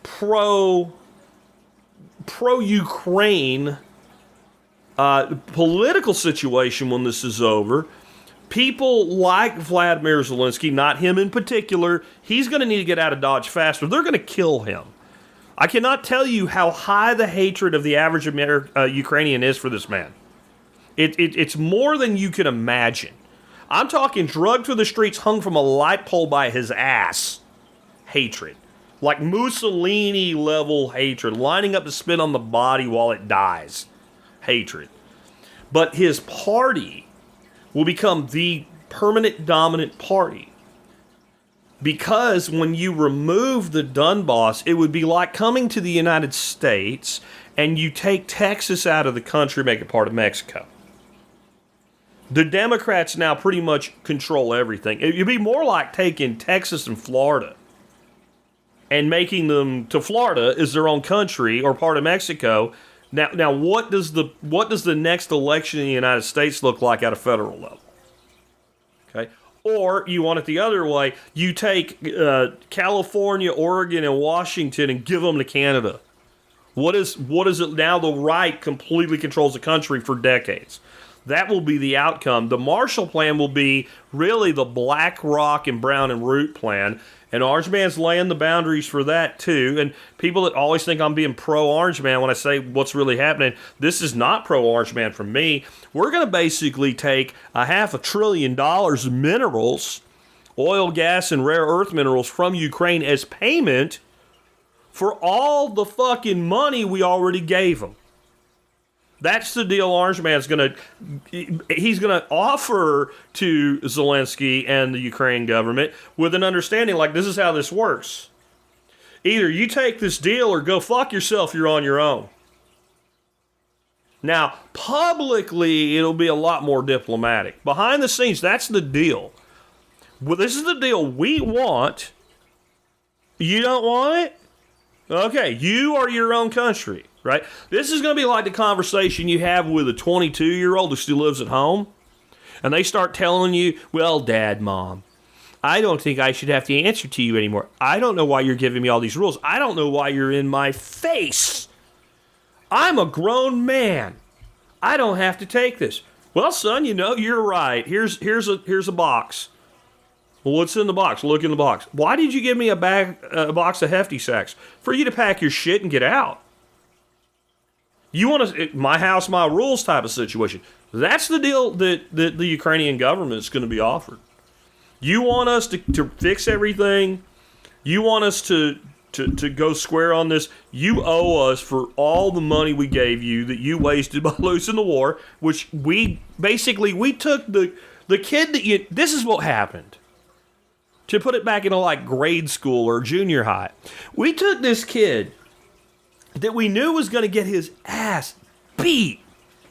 pro-Ukraine political situation when this is over. People like Vladimir Zelensky, not him in particular, he's going to need to get out of Dodge faster. They're going to kill him. I cannot tell you how high the hatred of the average Ukrainian is for this man. It's more than you can imagine. I'm talking drugged through the streets, hung from a light pole by his ass. Hatred. Like Mussolini level hatred, lining up to spit on the body while it dies. Hatred. But his party will become the permanent dominant party. Because when you remove the Donbass, it would be like coming to the United States and you take Texas out of the country, make it part of Mexico. The Democrats now pretty much control everything. It would be more like taking Texas and Florida and making them to Florida is their own country or part of Mexico. Now, what does the next election in the United States look like at a federal level? Okay, or you want it the other way: you take California, Oregon, and Washington and give them to Canada. What is it now? The right completely controls the country for decades. That will be the outcome. The Marshall Plan will be really the Black Rock and Brown and Root Plan. And Orange Man's laying the boundaries for that too. And people that always think I'm being pro-Orange Man when I say what's really happening, this is not pro-Orange Man from me. We're going to basically take $500 billion of minerals, oil, gas, and rare earth minerals from Ukraine as payment for all the fucking money we already gave them. That's the deal Orange Man's he's going to offer to Zelensky and the Ukraine government with an understanding like this is how this works. Either you take this deal or go fuck yourself, you're on your own. Now, publicly, it'll be a lot more diplomatic. Behind the scenes, that's the deal. Well, this is the deal we want. You don't want it? Okay, you are your own country. Right? This is going to be like the conversation you have with a 22-year-old who still lives at home. And they start telling you, well, Dad, Mom, I don't think I should have to answer to you anymore. I don't know why you're giving me all these rules. I don't know why you're in my face. I'm a grown man. I don't have to take this. Well, son, you're right. Here's a box. Well, what's in the box? Look in the box. Why did you give me a box of Hefty Sacks? For you to pack your shit and get out. You want to my house, my rules type of situation. That's the deal that the Ukrainian government is going to be offered. You want us to fix everything. You want us to go square on this. You owe us for all the money we gave you that you wasted by losing the war, which we took the kid that this is what happened. To put it back into like grade school or junior high. We took this kid that we knew was going to get his ass beat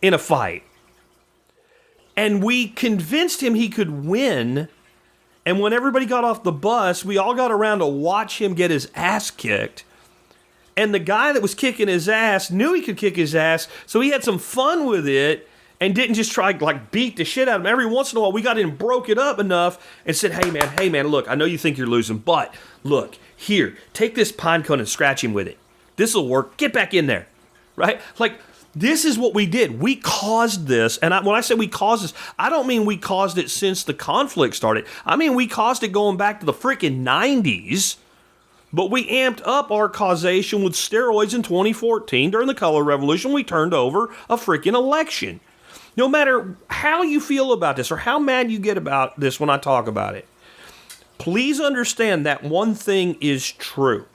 in a fight. And we convinced him he could win. And when everybody got off the bus, we all got around to watch him get his ass kicked. And the guy that was kicking his ass knew he could kick his ass, so he had some fun with it and didn't just try like beat the shit out of him. Every once in a while, we got in and broke it up enough and said, hey man, look, I know you think you're losing, but look, here, take this pine cone and scratch him with it. This'll work. Get back in there, right? Like, this is what we did. We caused this, and when I say we caused this, I don't mean we caused it since the conflict started. I mean we caused it going back to the freaking 90s, but we amped up our causation with steroids in 2014 during the color revolution. We turned over a freaking election. No matter how you feel about this or how mad you get about this when I talk about it, please understand that one thing is true.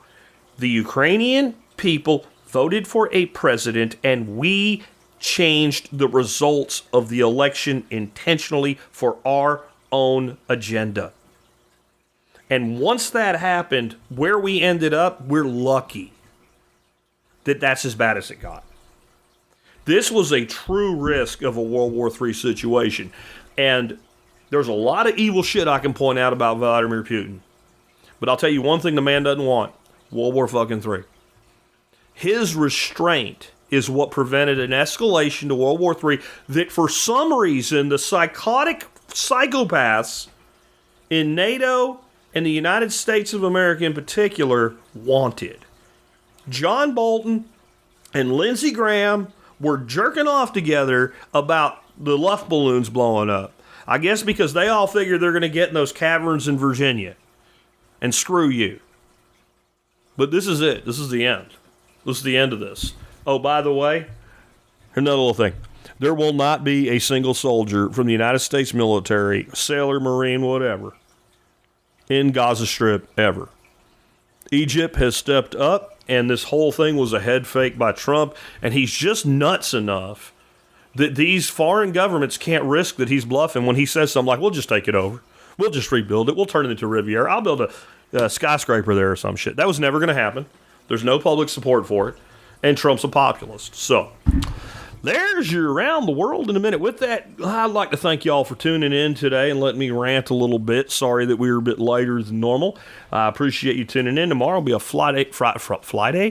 The Ukrainian people voted for a president, and we changed the results of the election intentionally for our own agenda. And once that happened, where we ended up, we're lucky. that that's as bad as it got. This was a true risk of a World War III situation. And there's a lot of evil shit I can point out about Vladimir Putin. But I'll tell you one thing the man doesn't want. World War fucking III. His restraint is what prevented an escalation to World War III that for some reason the psychotic psychopaths in NATO and the United States of America in particular wanted. John Bolton and Lindsey Graham were jerking off together about the Luft balloons blowing up. I guess because they all figure they're going to get in those caverns in Virginia. And screw you. But this is it. This is the end. This is the end of this. Oh, by the way, another little thing. There will not be a single soldier from the United States military, sailor, marine, whatever, in Gaza Strip ever. Egypt has stepped up, and this whole thing was a head fake by Trump, and he's just nuts enough that these foreign governments can't risk that he's bluffing when he says something like, we'll just take it over. We'll just rebuild it. We'll turn it into Riviera. I'll build a skyscraper there or some shit. That was never going to happen. There's no public support for it. And Trump's a populist. So, there's your Around the World in a minute. With that, I'd like to thank y'all for tuning in today and letting me rant a little bit. Sorry that we were a bit later than normal. I appreciate you tuning in. Tomorrow will be a Friday flashback.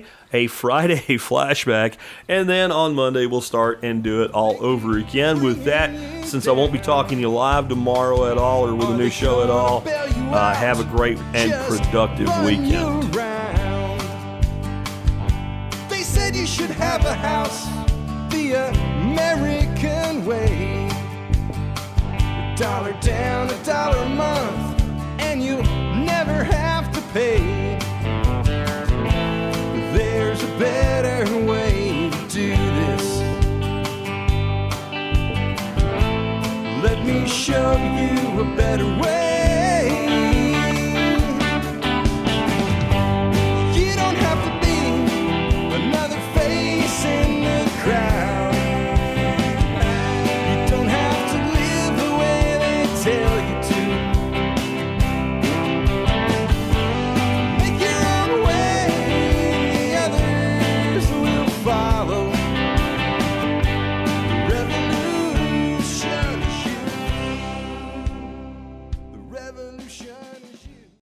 And then on Monday, we'll start and do it all over again. With that, since I won't be talking to you live tomorrow at all or with a new show at all, have a great and productive weekend. They said you should have a house the American way. $1 down, $1 a month, and you'll never have to pay. There's a better way to do this. Let me show you a better way. You don't have to be another face in the crowd. You don't have to live the way they tell you to. Make your own way, the others will follow. The revolution is you. The revolution.